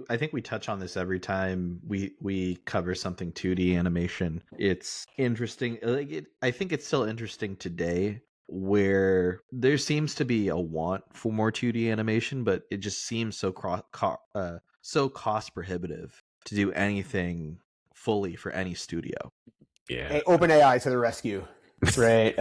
I think we touch on this every time we cover something 2D animation. It's interesting. I think it's still interesting today, where there seems to be a want for more 2D animation, but it just seems so cost prohibitive to do anything fully for any studio. Yeah. Hey, OpenAI to the rescue. Right.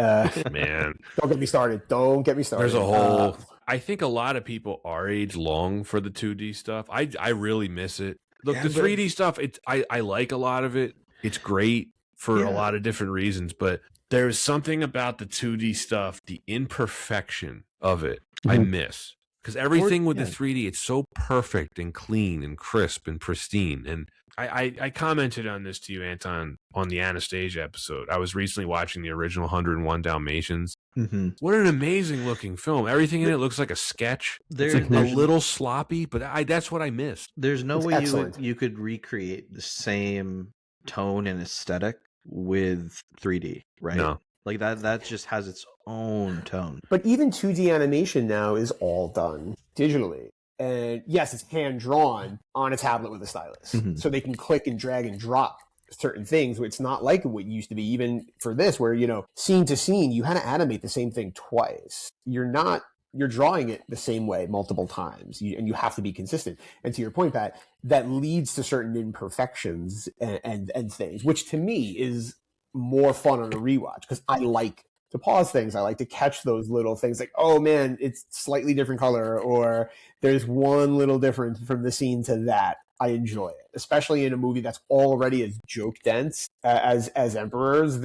Man. Don't get me started. There's a whole... I think a lot of people our age long for the 2D stuff. I really miss it. Look, the 3D stuff, I like a lot of it. It's great for a lot of different reasons, but there's something about the 2D stuff, the imperfection of it, I miss. Because everything with the 3D, it's so perfect and clean and crisp and pristine. And I commented on this to you, Anton, on the Anastasia episode. I was recently watching the original 101 Dalmatians. Mm-hmm. What an amazing looking film. Everything in it looks like a sketch. It's like a little sloppy, but that's what I missed. There's no way you could recreate the same tone and aesthetic with 3D, right? No. Like that just has its own tone. But even 2D animation now is all done digitally. And yes, it's hand-drawn on a tablet with a stylus. Mm-hmm. So they can click and drag and drop certain things. It's not like what used to be, even for this, where, scene to scene, you had to animate the same thing twice. You're drawing it the same way multiple times, and you have to be consistent. And to your point, Pat, that leads to certain imperfections and things, which to me is more fun on a rewatch, because I like to pause things. I like to catch those little things like, oh man, it's slightly different color, or there's one little difference from the scene to that. I enjoy it, especially in a movie that's already as joke dense as Emperors.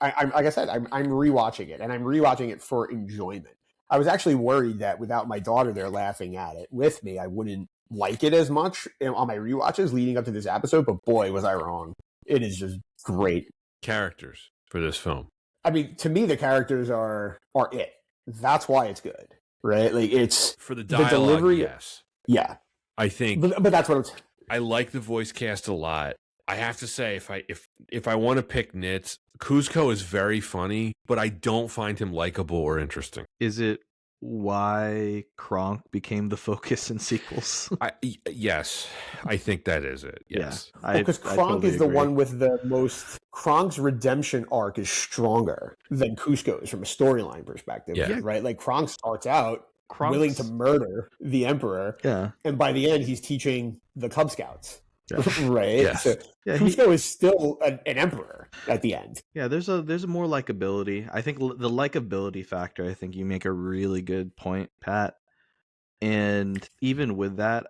I'm like I said, I'm rewatching it, and I'm rewatching it for enjoyment. I was actually worried that without my daughter there laughing at it with me, I wouldn't like it as much on my rewatches leading up to this episode, but boy, was I wrong. It is just great. Characters for this film. I mean, to me, the characters are it. That's why it's good, right? Like, it's for the dialogue, delivery. Yes. Yeah. I think, but that's what I'm. I like the voice cast a lot. I have to say, if I want to pick nits, Kuzco is very funny, but I don't find him likable or interesting. Is it why Kronk became the focus in sequels? Yes, I think that is it. Yes, Because Kronk is the one with the most. Kronk's redemption arc is stronger than Kuzco's from a storyline perspective. Yeah. Right. Like Kronk starts out willing to murder the Emperor. Yeah. And by the end, he's teaching the Cub Scouts. Yeah. Right. Yes. So Kuzco is still an emperor at the end. Yeah, there's a more likability. I think the likability factor, I think you make a really good point, Pat. And even with that,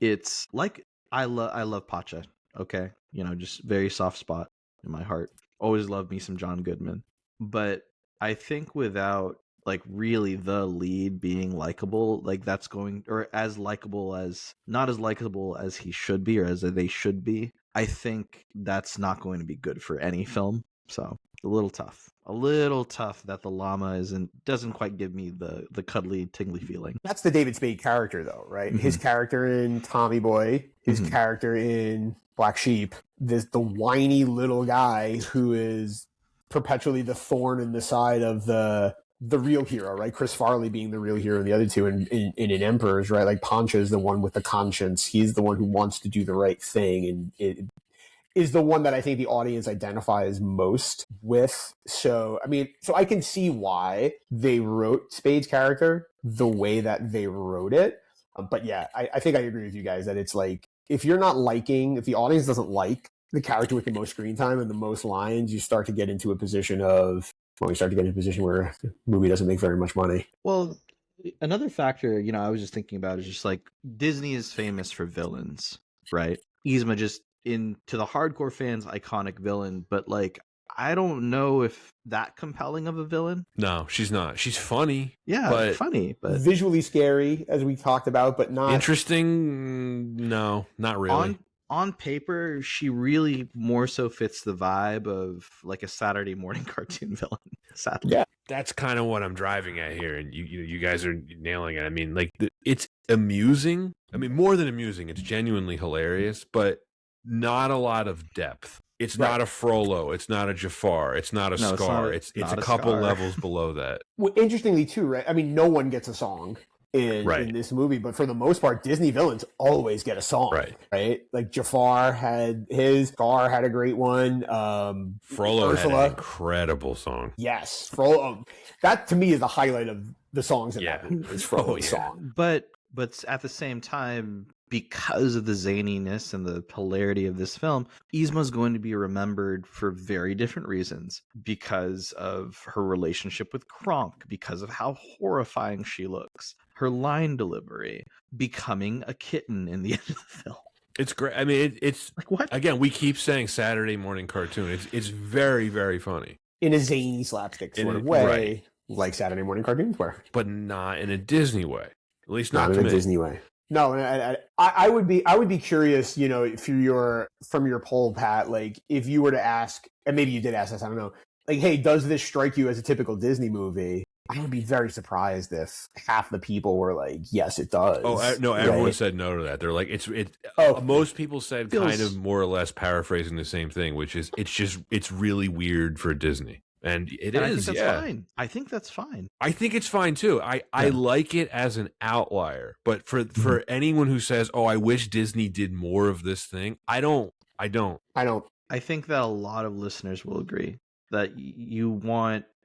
it's like I love Pacha, okay? Just very soft spot in my heart. Always loved me some John Goodman. But I think without like really the lead being likable, like that's going, or as likable as, not as likable as he should be or as they should be, I think that's not going to be good for any film. So a little tough that the llama doesn't quite give me the cuddly tingly feeling. That's the David Spade character though, right? Mm-hmm. His character in Tommy Boy, his character in Black Sheep, the whiny little guy who is perpetually the thorn in the side of the real hero, right? Chris Farley being the real hero, and the other two in an Emperor's, right? Like Pancho is the one with the conscience. He's the one who wants to do the right thing, and it is the one that I think the audience identifies most with. So, I can see why they wrote Spade's character the way that they wrote it. But yeah, I think I agree with you guys that it's like, if the audience doesn't like the character with the most screen time and the most lines, you start to get into a position of, we start to get in a position where the movie doesn't make very much money. Well, another factor, I was just thinking about is just like Disney is famous for villains, right? Yzma just, to the hardcore fans, iconic villain, but like I don't know if that compelling of a villain. No, she's not. She's funny. Yeah, but funny, but visually scary, as we talked about, but not interesting. No, not really. On paper, she really more so fits the vibe of like a Saturday morning cartoon villain. Sadly. Yeah, that's kind of what I'm driving at here, and you guys are nailing it. I mean, like it's amusing. I mean, more than amusing, it's genuinely hilarious, but not a lot of depth. It's not a Frollo. It's not a Jafar. It's not a Scar. It's a couple levels below that. Well, interestingly, too, right? I mean, no one gets a song in this movie, but for the most part, Disney villains always get a song, right? Like Jafar had his, Scar had a great one. Frollo Ursula had an incredible song. Yes, Frollo. That to me is the highlight of the songs in that movie. Is Frollo's song. But at the same time, because of the zaniness and the hilarity of this film, Yzma's going to be remembered for very different reasons. Because of her relationship with Kronk, because of how horrifying she looks, her line delivery, becoming a kitten in the end of the film. It's great. I mean, it's like, what? Again, we keep saying Saturday morning cartoon. It's very, very funny. In a zany slapstick sort of way, like Saturday morning cartoons were. But not in a Disney way. At least not in to a me. Disney way. No, I would be curious, from your poll, Pat, like if you were to ask, and maybe you did ask this, I don't know, like, hey, does this strike you as a typical Disney movie? I would be very surprised if half the people were like, yes, it does. Oh, no, everyone said no to that. They're like, most people said kind of more or less paraphrasing the same thing, which is, it's really weird for Disney. And it is, I think that's fine. I think that's fine. I think it's fine too. I like it as an outlier, but for anyone who says, "Oh, I wish Disney did more of this thing," I don't. I think that a lot of listeners will agree that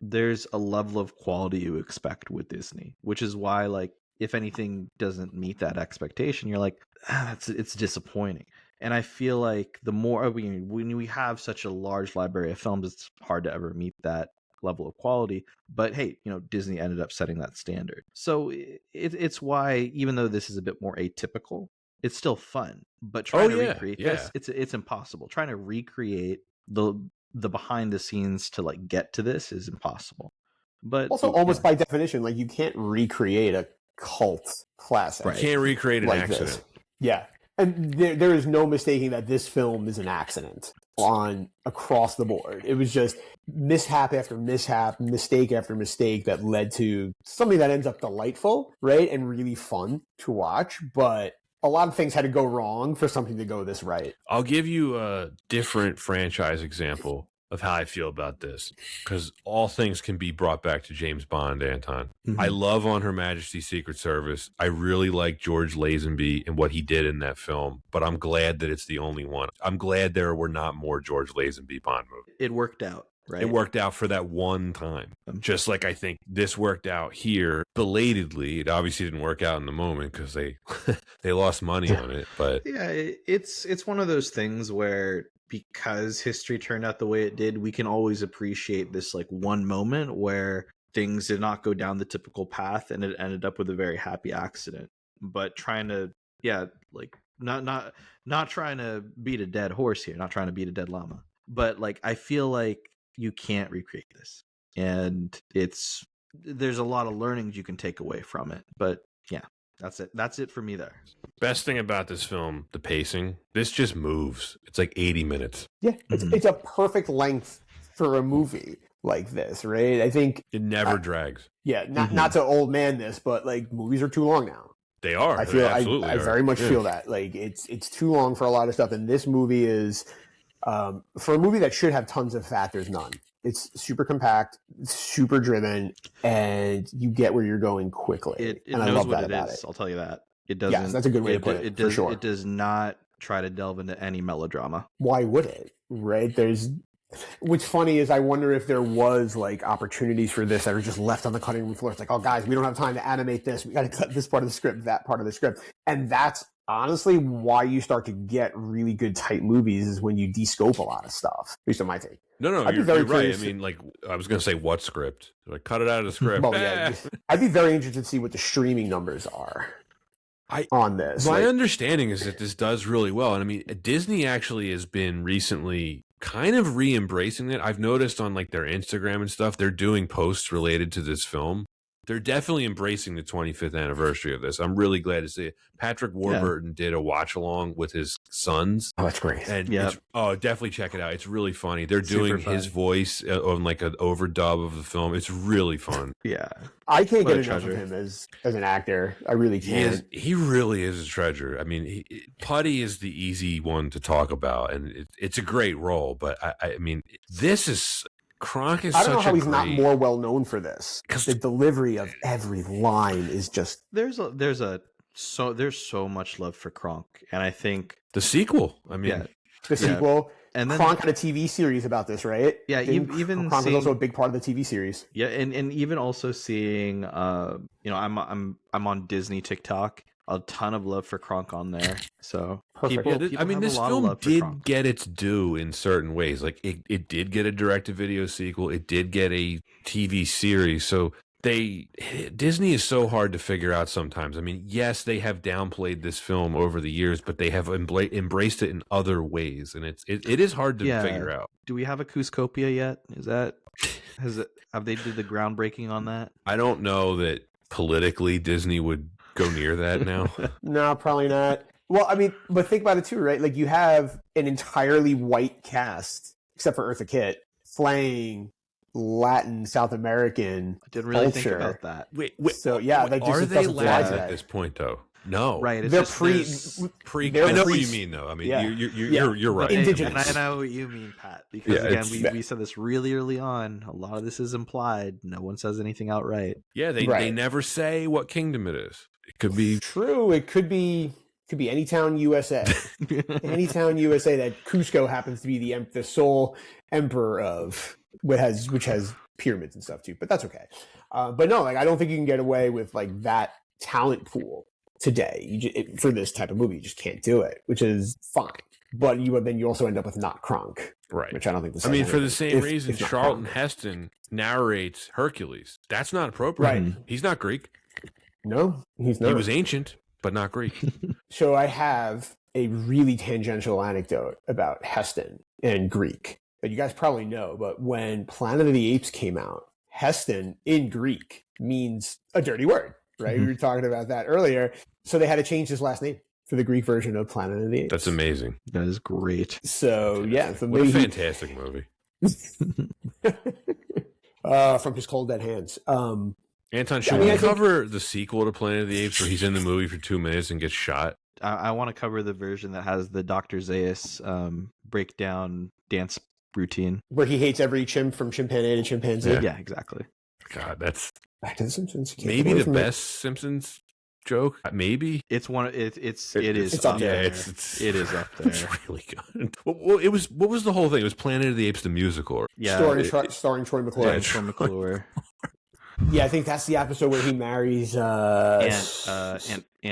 there's a level of quality you expect with Disney, which is why, like, if anything doesn't meet that expectation, you're like, it's disappointing. And I feel like the more when we have such a large library of films, it's hard to ever meet that level of quality. But hey, Disney ended up setting that standard. So it's why, even though this is a bit more atypical, it's still fun. But trying to recreate this, it's impossible. Trying to recreate the behind the scenes to like get to this is impossible. But also, almost by definition, like you can't recreate a cult classic. You can't recreate an accident. This. Yeah. And there is no mistaking that this film is an accident across the board. It was just mishap after mishap, mistake after mistake that led to something that ends up delightful, right? And really fun to watch. But a lot of things had to go wrong for something to go this right. I'll give you a different franchise example of how I feel about this, because all things can be brought back to James Bond, Anton. Mhm. I love On Her Majesty's Secret Service. I really like George Lazenby and what he did in that film, but I'm glad that it's the only one. I'm glad there were not more George Lazenby Bond movies. It worked out, right? It worked out for that one time. Just like I think this worked out here belatedly. It obviously didn't work out in the moment because they they lost money on it. But yeah, it's one of those things where because history turned out the way it did, we can always appreciate this like one moment where things did not go down the typical path and it ended up with a very happy accident. But trying to, like not trying to beat a dead horse here, not trying to beat a dead llama, but like I feel like you can't recreate this, and there's a lot of learnings you can take away from it. But yeah, that's it for me there. Best thing about this film, the pacing. This just moves. It's like 80 minutes. Yeah, it's a perfect length for a movie like this, right? I think it never drags. Yeah, not to old man this, but like movies are too long now. They are. I feel I very much feel that like it's too long for a lot of stuff, and this movie is for a movie that should have tons of fat. There's none. It's super compact, super driven, and you get where you're going quickly. It and I knows love what that it about is. it. I'll tell you that. It doesn't. Yes, that's a good way to put it. For sure. It does not try to delve into any melodrama. Why would it? Right? What's funny is I wonder if there was like opportunities for this that are just left on the cutting room floor. It's like, oh guys, we don't have time to animate this. We got to cut this part of the script, that part of the script. And that's honestly why you start to get really good tight movies is when you de-scope a lot of stuff. At least on my take. No, you're right. I mean, like, I was going to say what script? Like, cut it out of the script. Well, yeah, I'd be very interested to see what the streaming numbers are on this. My understanding is that this does really well. And I mean, Disney actually has been recently kind of re-embracing it. I've noticed on like their Instagram and stuff, they're doing posts related to this film. They're definitely embracing the 25th anniversary of this. I'm really glad to see it. Patrick Warburton did a watch along with his sons. Oh, that's great. And definitely check it out. It's really funny. They're doing his voice on like an overdub of the film. It's really fun. Yeah. I can't get enough of him as an actor. I really can't. He really is a treasure. I mean, Putty is the easy one to talk about, and it's a great role. But I mean, this is... Kronk is. I don't know how he's not more well known for this. Because the delivery of every line is just there's so much love for Kronk, and I think the sequel. I mean, the sequel. And then Kronk had a TV series about this, right? Yeah, even Kronk was also a big part of the TV series. Yeah, and even also seeing, I'm on Disney TikTok. A ton of love for Kronk on there. So perfect. I mean, this film did get its due in certain ways. Like it did get a direct-to-video sequel. It did get a TV series. So Disney is so hard to figure out sometimes. I mean, yes, they have downplayed this film over the years, but they have embraced it in other ways, and it is hard to figure out. Do we have a Cuscopia yet? Have they did the groundbreaking on that? I don't know that politically Disney would go near that now. No, probably not. Well, I mean, but think about it too, right? Like you have an entirely white cast, except for Eartha Kitt, playing Latin, South American I didn't really culture. think about that. Wait, so yeah, that just are they doesn't Latin at this point though? No, right? It's they're just pre. I know what you mean though. I mean, you're right. Indigenous. And I know what you mean, Pat. Because again, we said this really early on. A lot of this is implied. No one says anything outright. Yeah, they never say what kingdom it is. It could be true. It could be Anytown, USA. Anytown, USA. That Cusco happens to be the sole emperor of, which has pyramids and stuff too. But that's okay. But no, like I don't think you can get away with like that talent pool today. For this type of movie, you just can't do it, which is fine. But then you also end up with not Kronk, right? Which I don't think. I mean, for the same reason, Charlton Heston narrates Hercules. That's not appropriate. Right? He's not Greek. No, he's not. He was ancient, but not Greek. So I have a really tangential anecdote about Heston and Greek that you guys probably know. But when Planet of the Apes came out, Heston in Greek means a dirty word, right? We were talking about that earlier. So they had to change his last name for the Greek version of Planet of the Apes. That's amazing. That is great. So yeah, what a fantastic movie. From his cold dead hands. Anton, should we cover the sequel to Planet of the Apes where he's in the movie for 2 minutes and gets shot? I want to cover the version that has the Dr. Zaius breakdown dance routine. Where he hates every chimp from chimpanzee to chimpanzee. Yeah, exactly. God, that's Back to the Simpsons. Can't maybe get away the from best Simpsons joke. Maybe It's one. It is It's up there. It is up there. It's really good. Well, it was. What was the whole thing? It was Planet of the Apes the musical. Yeah, Starring Troy McClure. yeah, Troy McClure. Yeah, I think that's the episode where he marries and Selma.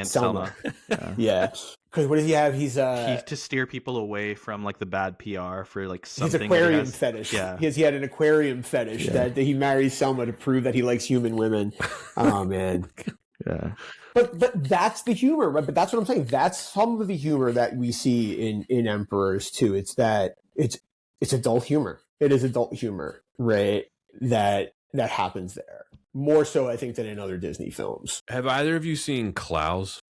Selma. Yeah. Yeah, because what does he have? He's To steer people away from like the bad PR for like his something. aquarium fetish. Yeah. He had an aquarium fetish that he marries Selma to prove that he likes human women. Oh man. Yeah. But that's the humor, right? But that's what I'm saying. That's some of the humor that we see in Emperors too. It's that it's adult humor. It is adult humor, right? That happens there. More so, I think, than in other Disney films. Have either of you seen Klaus?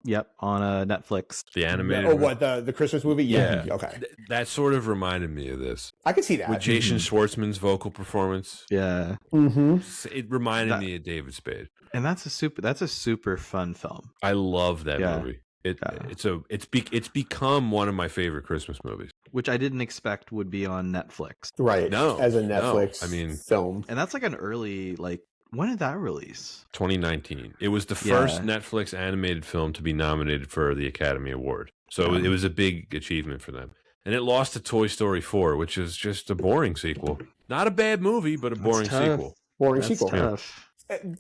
Yep. On Netflix. The animated. Oh, what the Christmas movie? Yeah. Okay. That sort of reminded me of this. I could see that With Jason Schwartzman's vocal performance. Yeah. Mm-hmm. It reminded me of David Spade. And that's a super fun film. I love that Yeah. movie. It's become one of my favorite Christmas movies. Which I didn't expect would be on Netflix. Right. No, as a Netflix film. And that's like an early, like, when did that release? 2019. It was the first Netflix animated film to be nominated for the Academy Award. So it was a big achievement for them. And it lost to Toy Story 4, which is just a boring sequel. Not a bad movie, but a boring sequel. Boring That's sequel. tough.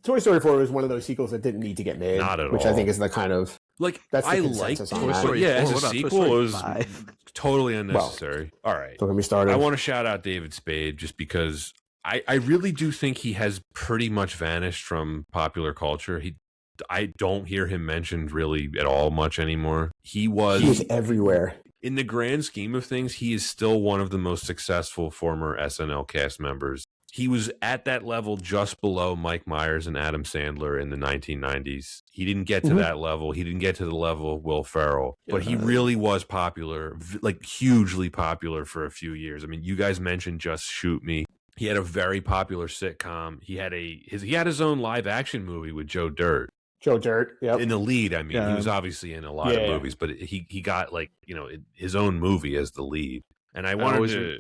Toy Story 4 was one of those sequels that didn't need to get made. Not at which all. I think is the kind of... Like, that's the I consensus liked on Toy that. Story. Yeah, as a What about Toy sequel, Story it was 5? totally unnecessary. All right. Don't get me started. I want to shout out David Spade just because I really do think he has pretty much vanished from popular culture. I don't hear him mentioned really at all much anymore. He's everywhere. In the grand scheme of things, he is still one of the most successful former SNL cast members. He was at that level just below Mike Myers and Adam Sandler in the 1990s. He didn't get to that level. He didn't get to the level of Will Ferrell, but he really was popular, like hugely popular for a few years. I mean, you guys mentioned Just Shoot Me. He had a very popular sitcom. He had his own live action movie with Joe Dirt. Joe Dirt, yep. In the lead, I mean, he was obviously in a lot of movies, but he got like, his own movie as the lead. And I wanted to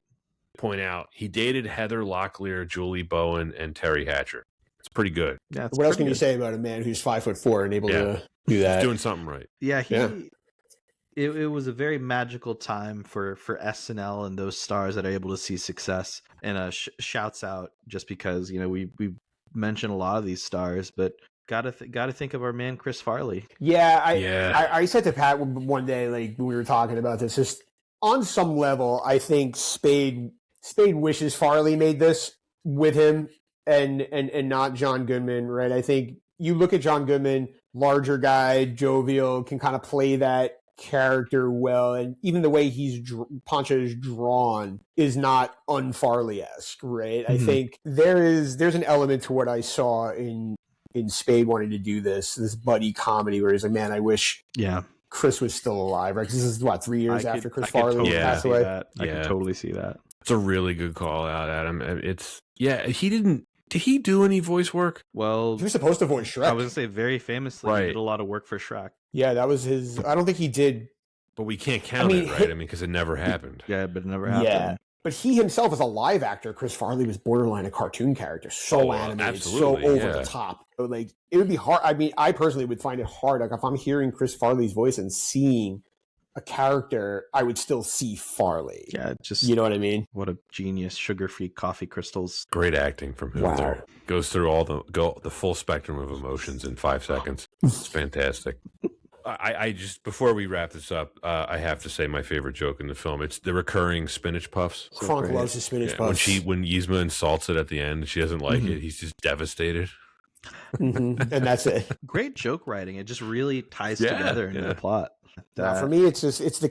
point out he dated Heather Locklear, Julie Bowen, and Terry Hatcher. It's pretty good. Yeah, what else can you say about a man who's 5'4" and able to do that? He's doing something right. Yeah, it was a very magical time for SNL and those stars that are able to see success. And shouts out just because we mention a lot of these stars, but gotta think of our man Chris Farley. I said to Pat one day, like when we were talking about this, just on some level, I think Spade wishes Farley made this with him and not John Goodman, right? I think you look at John Goodman, larger guy, jovial, can kind of play that character well, and even the way Pancha is drawn is not un-Farley-esque, right? I think there's an element to what I saw in Spade wanting to do this buddy comedy where he's like, man, I wish Chris was still alive, right? Because this is 3 years after Chris Farley passed away. I can totally see that. It's a really good call out, Adam. Did he do any voice work? Well, he was supposed to voice Shrek. I was going to say very famously, he did a lot of work for Shrek. Yeah, that was his. I don't think he did. But we can't count it, right? I mean, because it never happened. Yeah, but it never happened. Yeah. But he himself, as a live actor, Chris Farley was borderline a cartoon character. So animated, so over the top. So, like, it would be hard. I mean, I personally would find it hard. Like, if I'm hearing Chris Farley's voice and seeing a character, I would still see Farley. Yeah, just... You know what I mean? What a genius. Sugar-free coffee crystals. Great acting from him there. Goes through all the full spectrum of emotions in 5 seconds. It's fantastic. I just, before we wrap this up, I have to say my favorite joke in the film. It's the recurring spinach puffs. Kronk loves his spinach puffs. When Yzma insults it at the end, she doesn't like it. He's just devastated. And that's it. Great joke writing. It just really ties together into the plot. For me, it's the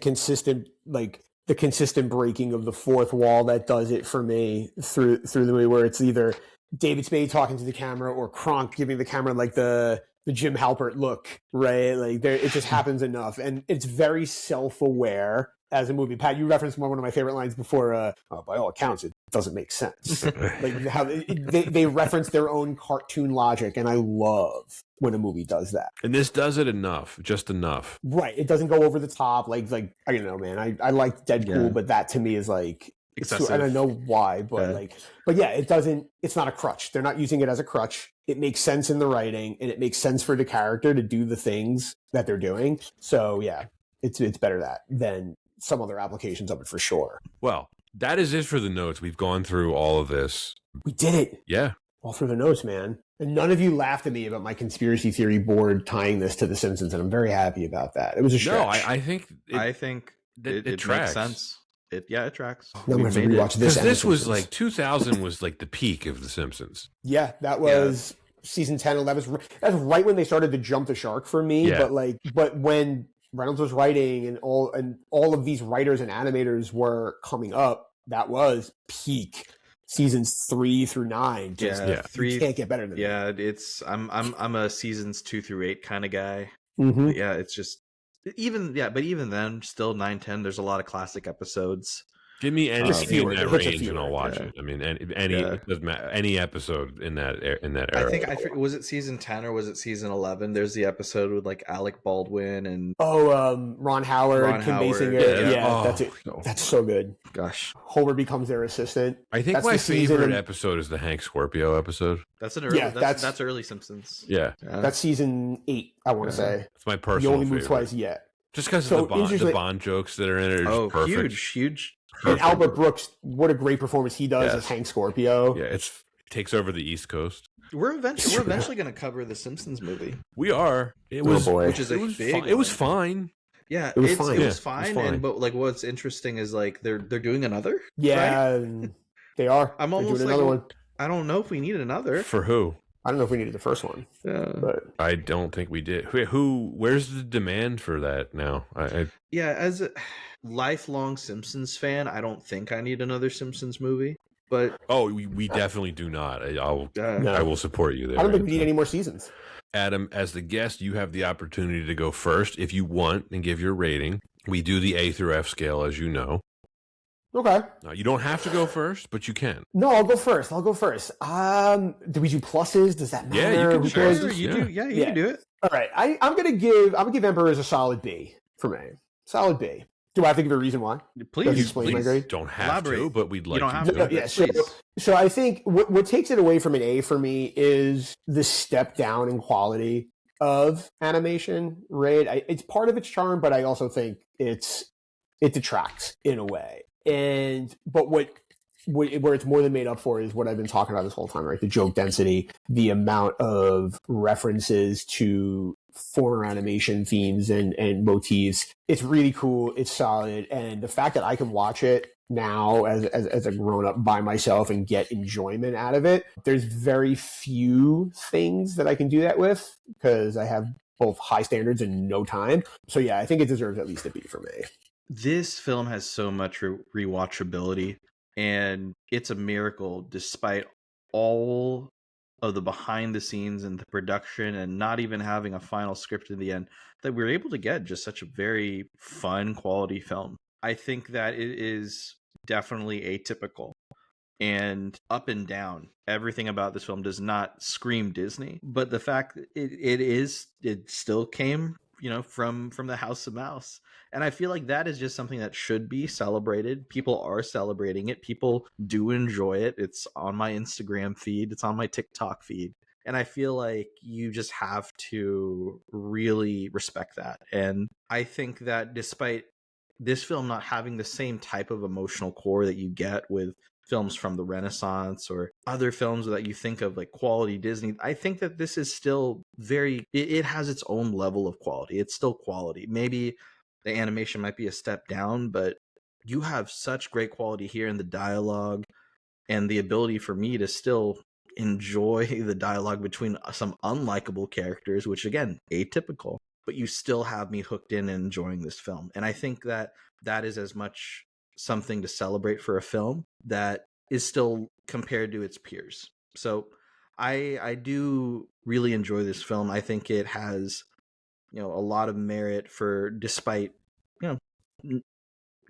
consistent breaking of the fourth wall that does it for me through the movie, where it's either David Spade talking to the camera or Kronk giving the camera like the Jim Halpert look, right? Like it just happens enough, and it's very self-aware. as a movie. Pat, you referenced one of my favorite lines before. By all accounts, it doesn't make sense. Like how they reference their own cartoon logic, and I love when a movie does that. And this does it enough, just enough. Right. It doesn't go over the top. Like I don't know, man. I like Deadpool, but that to me is like excessive. I don't know why, but but yeah, it doesn't. It's not a crutch. They're not using it as a crutch. It makes sense in the writing, and it makes sense for the character to do the things that they're doing. So yeah, it's better than some other applications of it for sure. Well, that is it for the notes. We've gone through all of this. We did it. Yeah. All through the notes, man. And none of you laughed at me about my conspiracy theory board tying this to The Simpsons, and I'm very happy about that. It was a stretch. No, I think it tracks. makes sense. It tracks. I'm going to rewatch this. Because this was like 2000 was like the peak of The Simpsons. Yeah, that was season 10, 11. That's right when they started to jump the shark for me. Yeah. But when Reynolds was writing and all of these writers and animators were coming up, that was peak seasons 3 through 9. You can't get better than that. It's I'm a seasons 2 through 8 kind of guy. Mm-hmm. But yeah, it's just but even then, still 9, 10. There's a lot of classic episodes. Give me any in that range, and I'll watch yeah. it. I mean, it doesn't matter, any episode in that era. I think was it season 10 or was it season 11? There's the episode with like Alec Baldwin and Ron Howard, Kim Basinger. Yeah, that's it. That's so good. Gosh, Homer becomes their assistant. I think that's my favorite episode is the Hank Scorpio episode. That's an early. That's early Simpsons. Yeah, that's season 8. I want to say it's my personal. You only favorite. moved twice yet. Just because of the Bond jokes that are in it are just perfect. Huge. And Albert Brooks, what a great performance he does as Hank Scorpio. Yeah, it takes over the East Coast. We're eventually going to cover the Simpsons movie. We are. It was It was fine. Yeah, it was fine. But like, what's interesting is like they're doing another. Yeah, right? They are. I'm almost doing another one. I don't know if we need another. For who? I don't know if we needed the first one. Yeah, but I don't think we did. Where's the demand for that now? As a lifelong Simpsons fan, I don't think I need another Simpsons movie. But we definitely do not. I will support you there. I don't think we need any more seasons. Adam, as the guest, you have the opportunity to go first if you want and give your rating. We do the A through F scale, as you know. Okay. You don't have to go first, but you can. No, I'll go first. Do we do pluses? Does that matter? Yeah, you can. Sure, you do. Yeah, you can do it. All right. I'm gonna give Emperors a solid B for me. Solid B. Do I have to give a reason why? Please explain my grade. Don't have to, but we'd like you to. Yeah. So I think what takes it away from an A for me is the step down in quality of animation. Right. It's part of its charm, but I also think it detracts in a way. But where it's more than made up for is what I've been talking about this whole time, right? The joke density, the amount of references to former animation themes and motifs. It's really cool. It's solid. And the fact that I can watch it now as a grown up by myself and get enjoyment out of it, there's very few things that I can do that with because I have both high standards and no time. So yeah, I think it deserves at least a B for me. This film has so much rewatchability, and it's a miracle despite all of the behind the scenes and the production and not even having a final script in the end that we're able to get just such a very fun quality film. I think that it is definitely atypical and up and down. Everything about this film does not scream Disney, but the fact that it still came from the House of Mouse. And I feel like that is just something that should be celebrated. People are celebrating it. People do enjoy it. It's on my Instagram feed. It's on my TikTok feed. And I feel like you just have to really respect that. And I think that despite this film not having the same type of emotional core that you get with films from the Renaissance or other films that you think of like quality Disney, I think that this is still it has its own level of quality. It's still quality. Maybe the animation might be a step down, but you have such great quality here in the dialogue and the ability for me to still enjoy the dialogue between some unlikable characters, which again, atypical, but you still have me hooked in and enjoying this film. And I think that is as much something to celebrate for a film that is still compared to its peers. So I do really enjoy this film. I think it has a lot of merit for, despite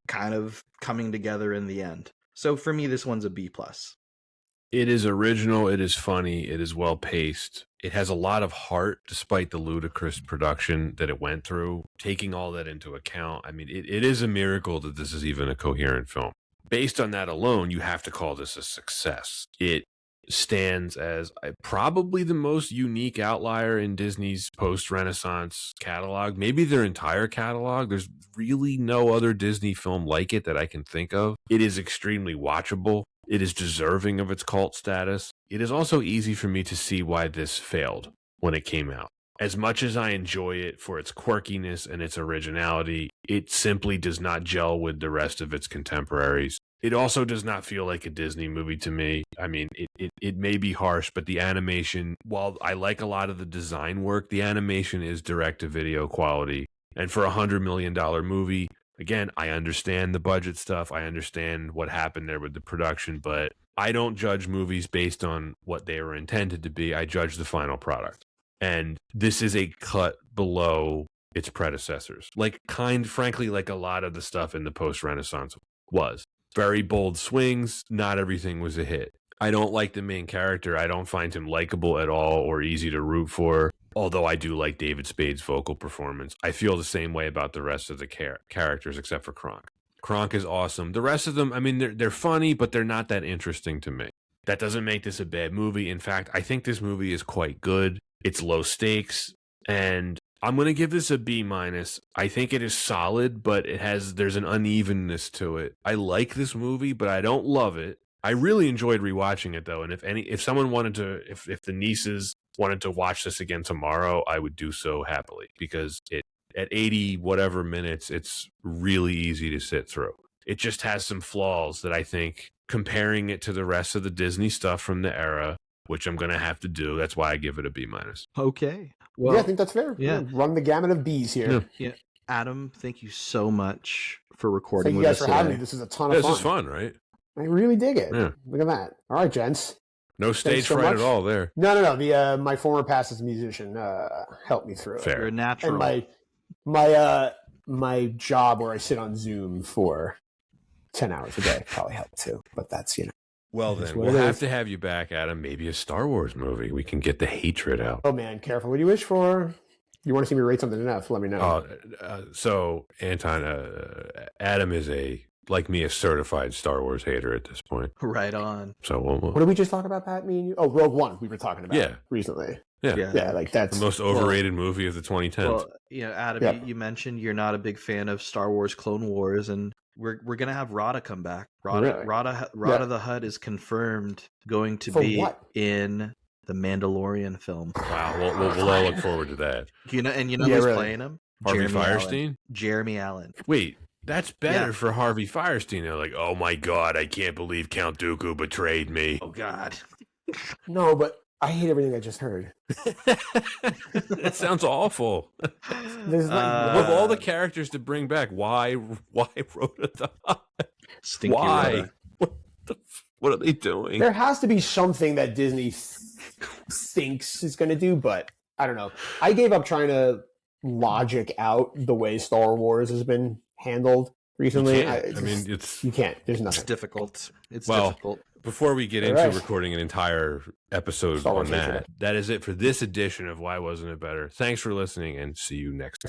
kind of coming together in the end. So for me, this one's a B+. It is original. It is funny. It is well paced. It has a lot of heart, despite the ludicrous production that it went through. Taking all that into account, I mean, it is a miracle that this is even a coherent film. Based on that alone, you have to call this a success. It stands as probably the most unique outlier in Disney's post-Renaissance catalog, maybe their entire catalog. There's really no other Disney film like it that I can think of. It is extremely watchable. It is deserving of its cult status. It is also easy for me to see why this failed when it came out. As much as I enjoy it for its quirkiness and its originality, it simply does not gel with the rest of its contemporaries. It also does not feel like a Disney movie to me. I mean, it may be harsh, but the animation, while I like a lot of the design work, the animation is direct-to-video quality. And for $100 million movie, again, I understand the budget stuff. I understand what happened there with the production, but I don't judge movies based on what they were intended to be. I judge the final product. And this is a cut below its predecessors. Frankly, like a lot of the stuff in the post-Renaissance was. Very bold swings. Not everything was a hit. I don't like the main character. I don't find him likable at all or easy to root for. Although I do like David Spade's vocal performance. I feel the same way about the rest of the characters except for Kronk. Kronk is awesome. The rest of them, I mean, they're funny, but they're not that interesting to me. That doesn't make this a bad movie. In fact, I think this movie is quite good. It's low stakes, and I'm going to give this a B-. I think it is solid, but there's an unevenness to it. I like this movie, but I don't love it. I really enjoyed rewatching it, though, and if someone wanted to, if the nieces wanted to watch this again tomorrow, I would do so happily, because at 80 whatever minutes, it's really easy to sit through. It just has some flaws that I think, comparing it to the rest of the Disney stuff from the era, which I'm going to have to do. That's why I give it a B-. Okay. Well, yeah, I think that's fair. Yeah. Run the gamut of Bs here. Yeah. Adam, thank you so much for recording Thank you with guys us for having today. me. This is a ton of fun. This is fun, right? I really dig it. Yeah. Look at that. All right, gents. No stage so fright much. at all there. No. The my former past as a musician helped me through Fair. You're a it. natural. And my job where I sit on Zoom for 10 hours a day probably helped too. But that's, Well, That's then, what we'll it have is. to have you back, Adam. Maybe a Star Wars movie. We can get the hatred out. Oh man, careful. What do you wish for? You want to see me rate something enough? Let me know. So, Anton, Adam is like me, a certified Star Wars hater at this point. Right on. So, What did we just talk about, Pat? Me and you? Oh, Rogue One. We were talking about recently. yeah, Like that's the most overrated movie of the 2010s. Well, Adam, you mentioned you're not a big fan of Star Wars Clone Wars, and we're gonna have Rada come back. Really? Rada the Hutt is confirmed going to For be what? in the Mandalorian film. Wow, we'll all look forward to that. You know Yeah, who's really. playing him? Harvey Jeremy Allen. Firestein? Jeremy Allen. Wait, that's better Yeah. for Harvey Firestein. They're like, oh my God, I can't believe Count Dooku betrayed me. Oh God. no, but I hate everything I just heard. That sounds awful. There's Of all the characters to bring back, why Rhoda the Hutt? Stinky Why? Rhoda. What are they doing? there has to be something that Disney thinks is going to do, but I don't know. I gave up trying to logic out the way Star Wars has been handled recently. You can't. You can't. There's It's nothing. difficult. It's Well, difficult. Before we get All into right. recording an entire episode Star on Wars hatred. that is it for this edition of Why Wasn't It Better? Thanks for listening, and see you next time.